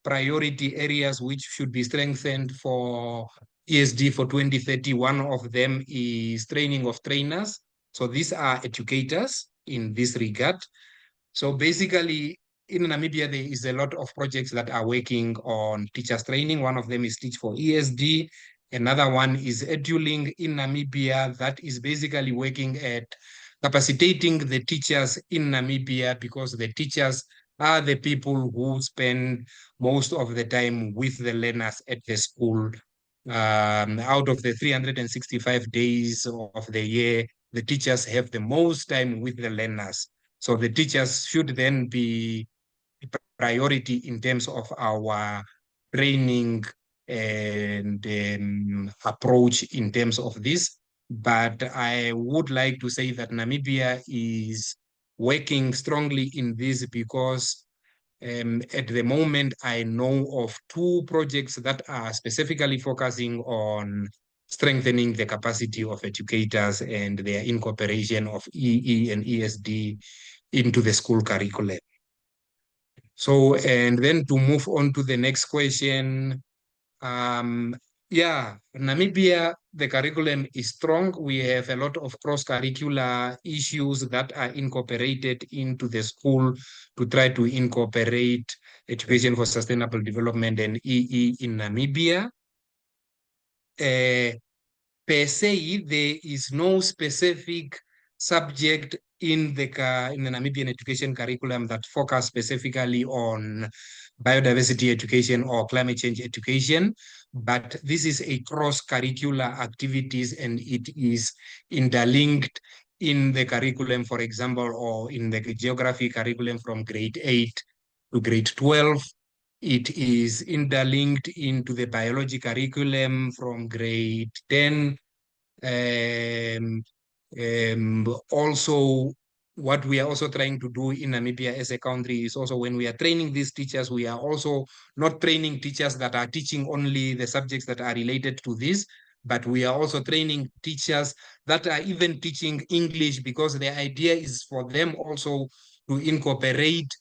priority areas which should be strengthened for ESD for 2030, one of them is training of trainers. So these are educators in this regard. So basically, in Namibia, there is a lot of projects that are working on teachers training. One of them is Teach for ESD. Another one is EduLink in Namibia that is basically working at capacitating the teachers in Namibia, because the teachers are the people who spend most of the time with the learners at the school. Out of the 365 days of the year, the teachers have the most time with the learners. So the teachers should then be priority in terms of our training and approach in terms of this. But I would like to say that Namibia is working strongly in this, because at the moment, I know of two projects that are specifically focusing on strengthening the capacity of educators and their incorporation of EE and ESD into the school curriculum. So, and then to move on to the next question, yeah, Namibia, the curriculum is strong. We have a lot of cross-curricular issues that are incorporated into the school to try to incorporate education for sustainable development and EE in Namibia. Per se, there is no specific subject in the Namibian education curriculum that focus specifically on biodiversity education or climate change education, but this is a cross-curricular activities, and it is interlinked in the curriculum, for example, or in the geography curriculum from grade 8 to grade 12. It is interlinked into the biology curriculum from grade 10. Also, what we are also trying to do in Namibia as a country is also, when we are training these teachers, we are also not training teachers that are teaching only the subjects that are related to this, but we are also training teachers that are even teaching English, because the idea is for them also to incorporate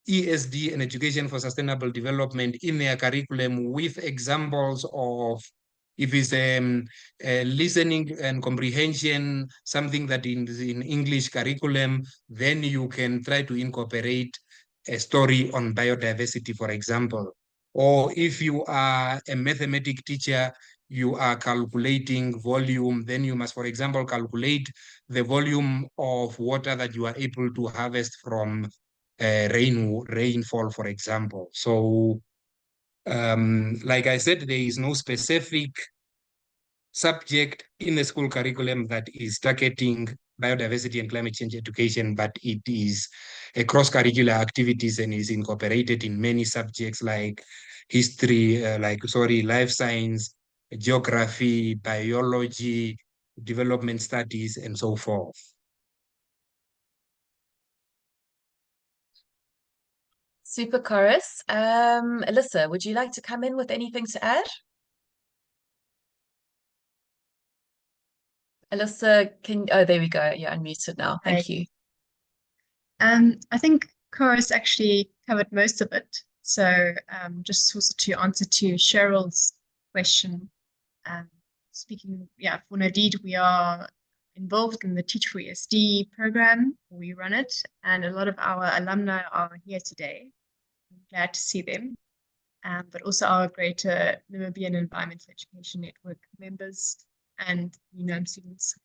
ESD and education for sustainable development in their curriculum, with examples of, if it's listening and comprehension, something that is in English curriculum, then you can try to incorporate a story on biodiversity, for example. Or if you are a mathematics teacher, you are calculating volume, then you must, for example, calculate the volume of water that you are able to harvest from rainfall, for example. So, like I said, there is no specific subject in the school curriculum that is targeting biodiversity and climate change education, but it is a cross-curricular activities and is incorporated in many subjects like history, life science, geography, biology, development studies, and so forth. Super, Chorus. Alyssa, would you like to come in with anything to add? Alyssa, oh, there we go. You're unmuted now. Thank you. I think Chorus actually covered most of it. So just also to answer to Cheryl's question, speaking, for Nadid, we are involved in the Teach for ESD program. We run it, and a lot of our alumni are here today. I'm glad to see them. But also our greater Namibian Environmental Education Network members and UNAM students.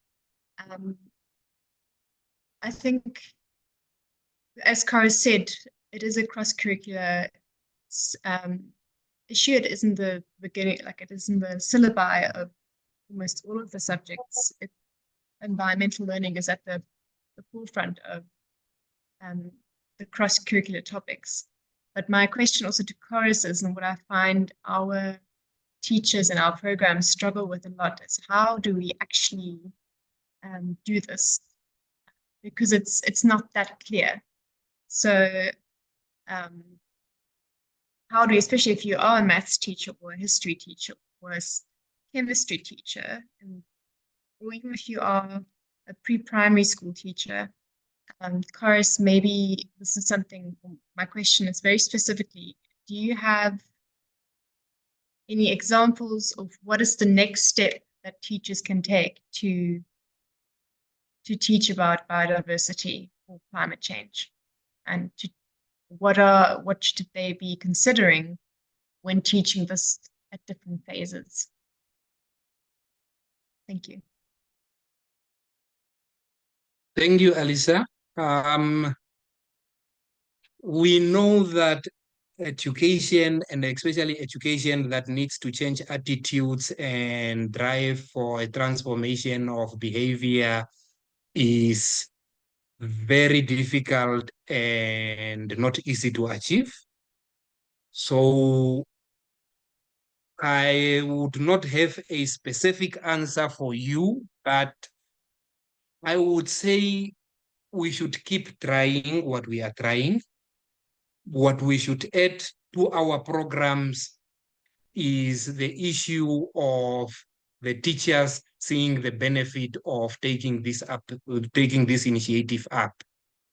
I think, as Cara said, it is a cross-curricular issue. It is in the beginning, it is in the syllabi of almost all of the subjects. Environmental learning is at the forefront of the cross-curricular topics. But my question also to Chorus is, and what I find our teachers in our programs struggle with a lot, is how do we actually do this? Because it's not that clear. So how do you, especially if you are a maths teacher or a history teacher or a chemistry teacher, or even if you are a pre-primary school teacher, Chorus, maybe this is something, my question is very specifically, do you have any examples of what is the next step that teachers can take to teach about biodiversity or climate change? And what should they be considering when teaching this at different phases? Thank you. Thank you, Alyssa. We know that education, and especially education that needs to change attitudes and drive for a transformation of behavior, is very difficult and not easy to achieve. So I would not have a specific answer for you, but I would say we should keep trying what we are trying. What we should add to our programs is the issue of the teachers seeing the benefit of taking this initiative up.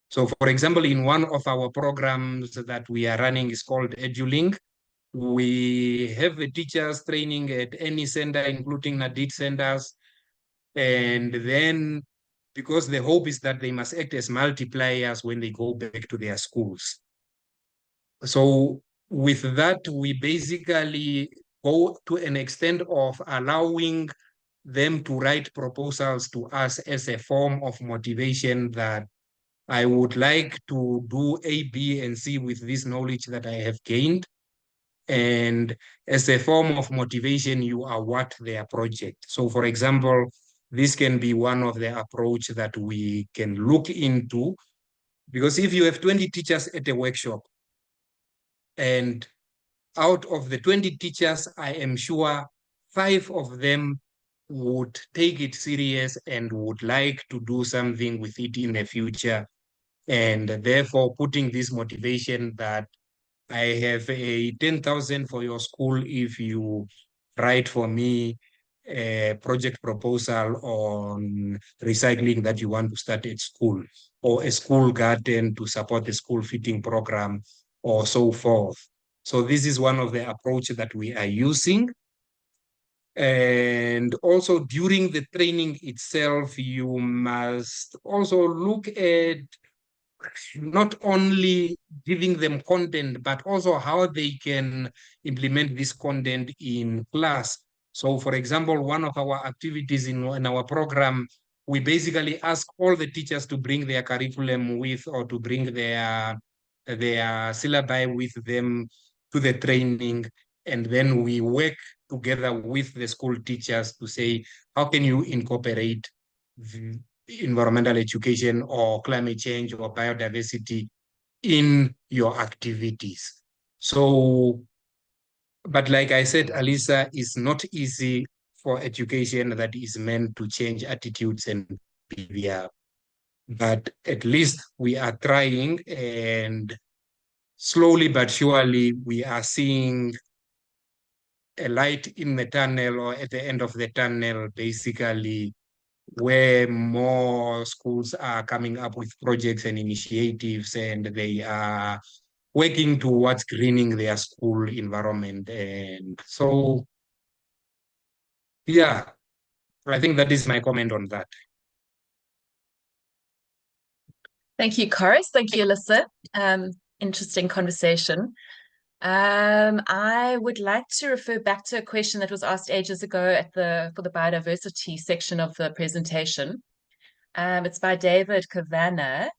So, for example, in one of our programs that we are running is called EduLink. We have the teachers training at any center, including NADIT centers. And then, because the hope is that they must act as multipliers when they go back to their schools. So with that, we basically go to an extent of allowing them to write proposals to us as a form of motivation that I would like to do A, B, and C with this knowledge that I have gained. And as a form of motivation, you award their project. So for example, this can be one of the approach that we can look into, because if you have 20 teachers at a workshop, and out of the 20 teachers, I am sure 5 of them would take it serious and would like to do something with it in the future. And therefore putting this motivation that I have a 10,000 for your school if you write for me a project proposal on recycling that you want to start at school, or a school garden to support the school feeding program, or so forth. So this is one of the approaches that we are using. And also during the training itself, you must also look at not only giving them content, but also how they can implement this content in class. So for example, one of our activities in our program, we basically ask all the teachers to bring their curriculum with, or to bring their syllabi with them to the training. And then we work together with the school teachers to say, how can you incorporate environmental education or climate change or biodiversity in your activities. So, but like I said, Alisa, it's not easy for education that is meant to change attitudes and behavior. But at least we are trying, and slowly but surely we are seeing a light in the tunnel, or at the end of the tunnel, basically, where more schools are coming up with projects and initiatives, and they are working towards greening their school environment. And so, yeah, I think that is my comment on that. Thank you, Coris. Thank you, Alyssa. Interesting conversation. I would like to refer back to a question that was asked ages ago for the biodiversity section of the presentation. It's by David Kavanagh.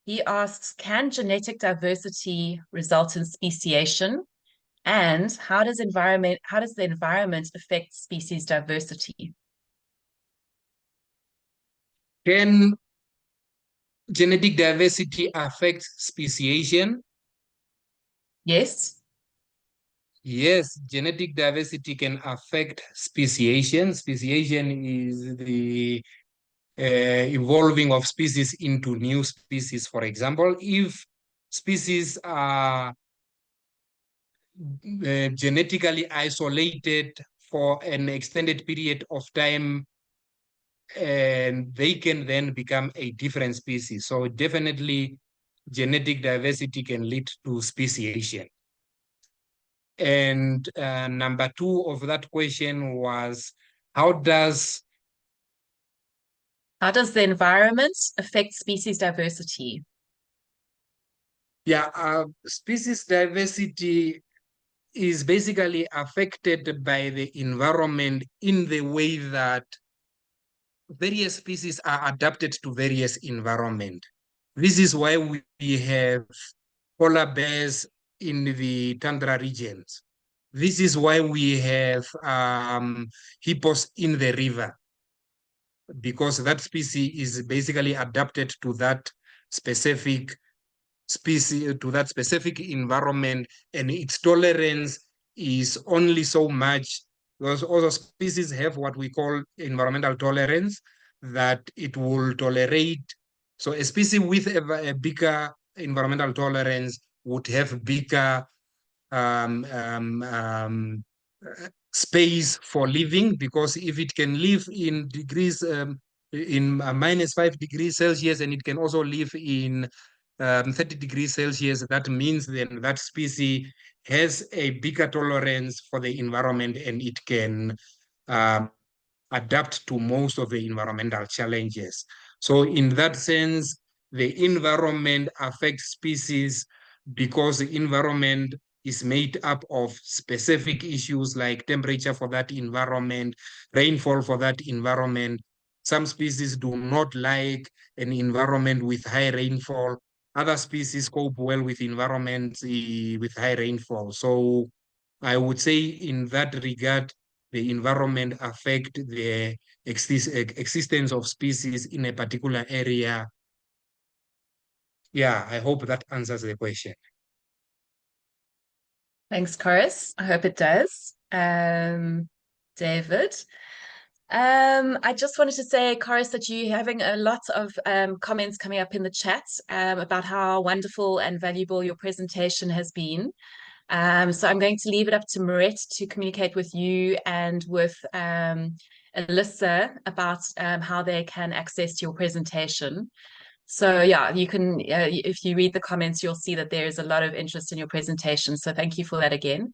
He asks, can genetic diversity result in speciation? And how does the environment affect species diversity? Can genetic diversity affect speciation? Yes. Yes, genetic diversity can affect speciation. Speciation is the evolving of species into new species. For example, if species are genetically isolated for an extended period of time, and they can then become a different species. So definitely genetic diversity can lead to speciation. And number two of that question was, how does the environment affect species diversity? Yeah, species diversity is basically affected by the environment in the way that various species are adapted to various environment. This is why we have polar bears in the tundra regions. This is why we have hippos in the river, because that species is basically adapted to that specific species, to that specific environment, and its tolerance is only so much, because other species have what we call environmental tolerance, that it will tolerate. So a species with a bigger environmental tolerance would have bigger space for living, because if it can live in degrees in -5 degrees Celsius, and it can also live in 30 degrees Celsius, that means then that species has a bigger tolerance for the environment, and it can adapt to most of the environmental challenges. So in that sense, the environment affects species because the environment is made up of specific issues like temperature for that environment, rainfall for that environment. Some species do not like an environment with high rainfall. Other species cope well with environments with high rainfall. So I would say in that regard, the environment affect the existence of species in a particular area. Yeah, I hope that answers the question. Thanks, Coris. I hope it does. David. I just wanted to say, Coris, that you're having a lot of comments coming up in the chat about how wonderful and valuable your presentation has been. So I'm going to leave it up to Maret to communicate with you and with Alyssa about how they can access your presentation. So yeah, you can, if you read the comments, you'll see that there is a lot of interest in your presentation. So thank you for that again.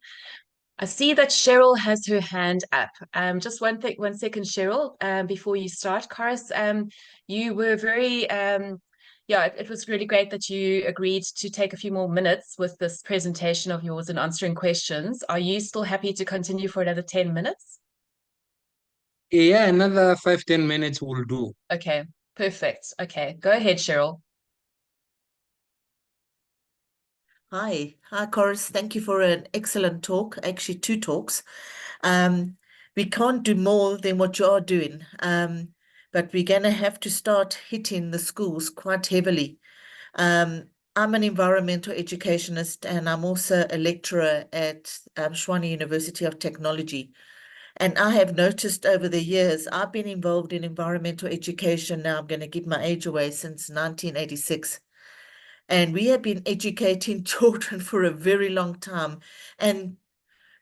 I see that Cheryl has her hand up. Just one second, Cheryl, before you start. Coris, you were very, yeah, it was really great that you agreed to take a few more minutes with this presentation of yours and answering questions. Are you still happy to continue for another 10 minutes? Yeah, another 5-10 minutes will do. Okay, perfect. Okay, go ahead, Cheryl. Hi, Coris. Thank you for an excellent talk. Actually, two talks. We can't do more than what you are doing. But but we're going to have to start hitting the schools quite heavily. I'm an environmental educationist, and I'm also a lecturer at Tshwane University of Technology. And I have noticed over the years, I've been involved in environmental education now, I'm going to give my age away, since 1986. And we have been educating children for a very long time. And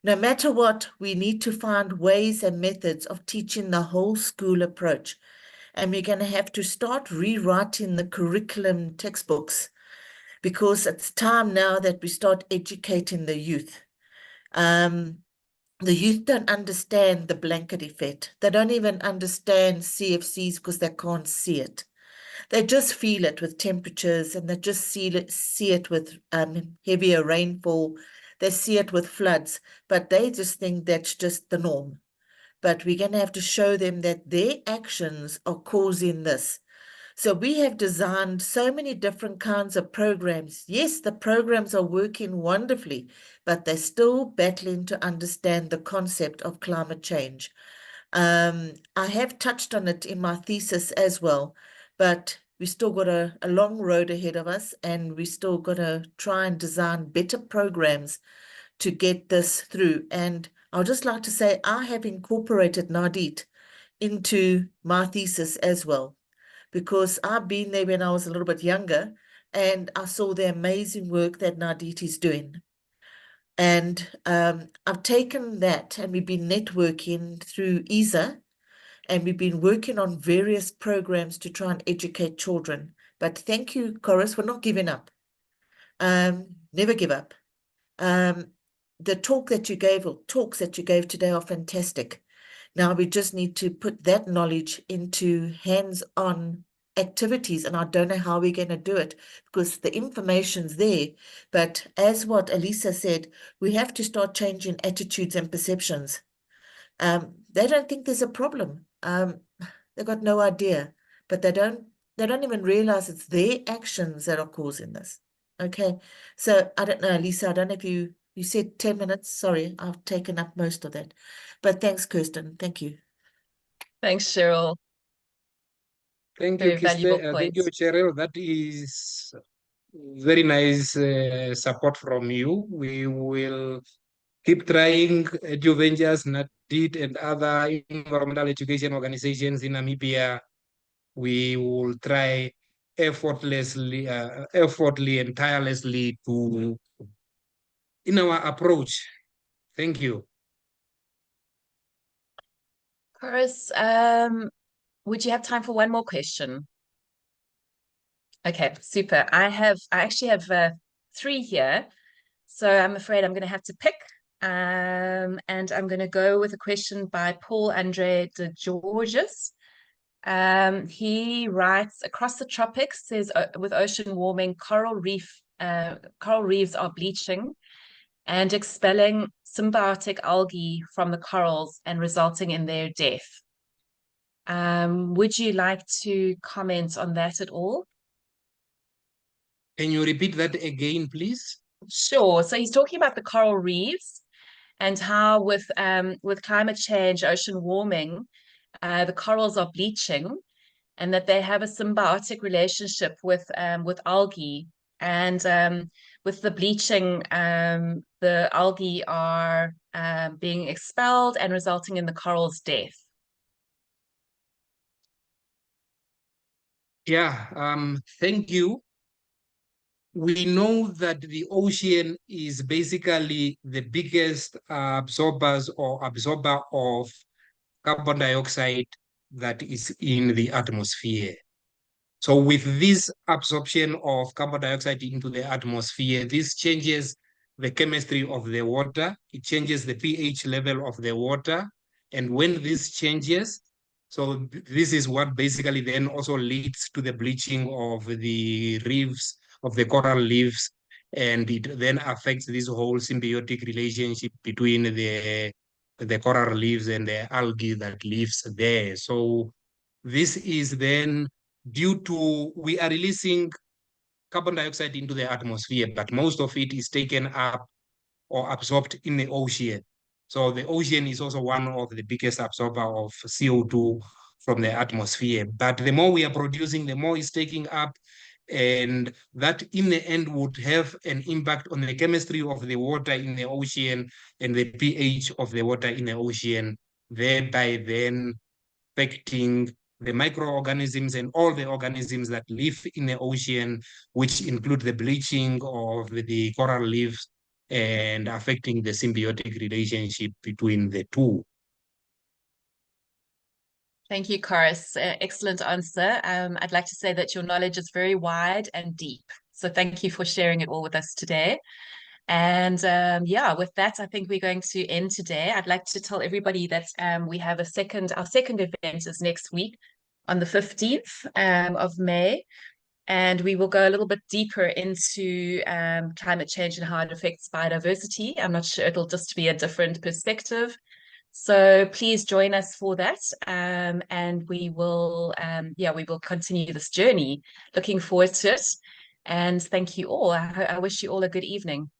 no matter what, we need to find ways and methods of teaching the whole school approach. And we're going to have to start rewriting the curriculum textbooks, because it's time now that we start educating the youth. The youth don't understand the blanket effect. They don't even understand CFCs because they can't see it. They just feel it with temperatures, and they just see it with heavier rainfall. They see it with floods, but they just think that's just the norm. But we're going to have to show them that their actions are causing this. So we have designed so many different kinds of programs. Yes, the programs are working wonderfully, but they're still battling to understand the concept of climate change. I have touched on it in my thesis as well, but we still got a long road ahead of us, and we still got to try and design better programs to get this through. And I'd just like to say I have incorporated NADIT into my thesis as well, because I've been there when I was a little bit younger, and I saw the amazing work that NADIT is doing. And I've taken that, and we've been networking through ESA, and we've been working on various programs to try and educate children. But thank you, Chorus, for not giving up. Never give up. The talk that you gave, or talks that you gave today, are fantastic. Now we just need to put that knowledge into hands-on activities, and I don't know how we're going to do it, because the information's there. But as what Elisa said, we have to start changing attitudes and perceptions. They don't think there's a problem. They've got no idea, but they don't even realize it's their actions that are causing this. Okay, so I don't know, Lisa, I don't know if you said 10 minutes. Sorry, I've taken up most of that. But thanks, Kirsten. Thank you. Thanks, Cheryl. Thank you, Very valuable Kirsten. Thank you, points. Cheryl. That is very nice support from you. We will keep trying. EduVentures, NADIT, and other environmental education organizations in Namibia. We will try effortlessly and tirelessly in our approach. Thank you. Chorus, would you have time for one more question? Okay, super. I actually have 3 here, so I'm afraid I'm going to have to pick. And I'm going to go with a question by Paul Andre de Georges. He writes, across the tropics, says with ocean warming, coral reefs are bleaching and expelling symbiotic algae from the corals and resulting in their death. Would you like to comment on that at all? Can you repeat that again, please? Sure. So he's talking about the coral reefs and how with climate change, ocean warming, the corals are bleaching, and that they have a symbiotic relationship with algae. And with the bleaching, the algae are being expelled and resulting in the coral's death. Yeah, thank you. We know that the ocean is basically the biggest absorber of carbon dioxide that is in the atmosphere. So with this absorption of carbon dioxide into the atmosphere, this changes the chemistry of the water. It changes the pH level of the water. And when this changes, so this is what basically then also leads to the bleaching of the reefs, of the coral reefs, and it then affects this whole symbiotic relationship between the coral reefs and the algae that lives there. So this is then due to, we are releasing carbon dioxide into the atmosphere, but most of it is taken up or absorbed in the ocean. So the ocean is also one of the biggest absorber of CO2 from the atmosphere. But the more we are producing, the more it's taking up, and that in the end would have an impact on the chemistry of the water in the ocean and the pH of the water in the ocean, thereby then affecting the microorganisms and all the organisms that live in the ocean, which include the bleaching of the coral reefs and affecting the symbiotic relationship between the two. Thank you, Coris. Excellent answer. I'd like to say that your knowledge is very wide and deep. So thank you for sharing it all with us today. And yeah, with that, I think we're going to end today. I'd like to tell everybody that we have our second event is next week on the 15th of May. And we will go a little bit deeper into climate change and how it affects biodiversity. I'm not sure, it'll just be a different perspective. So please join us for that, and we will continue this journey. Looking forward to it, and thank you all. I wish you all a good evening.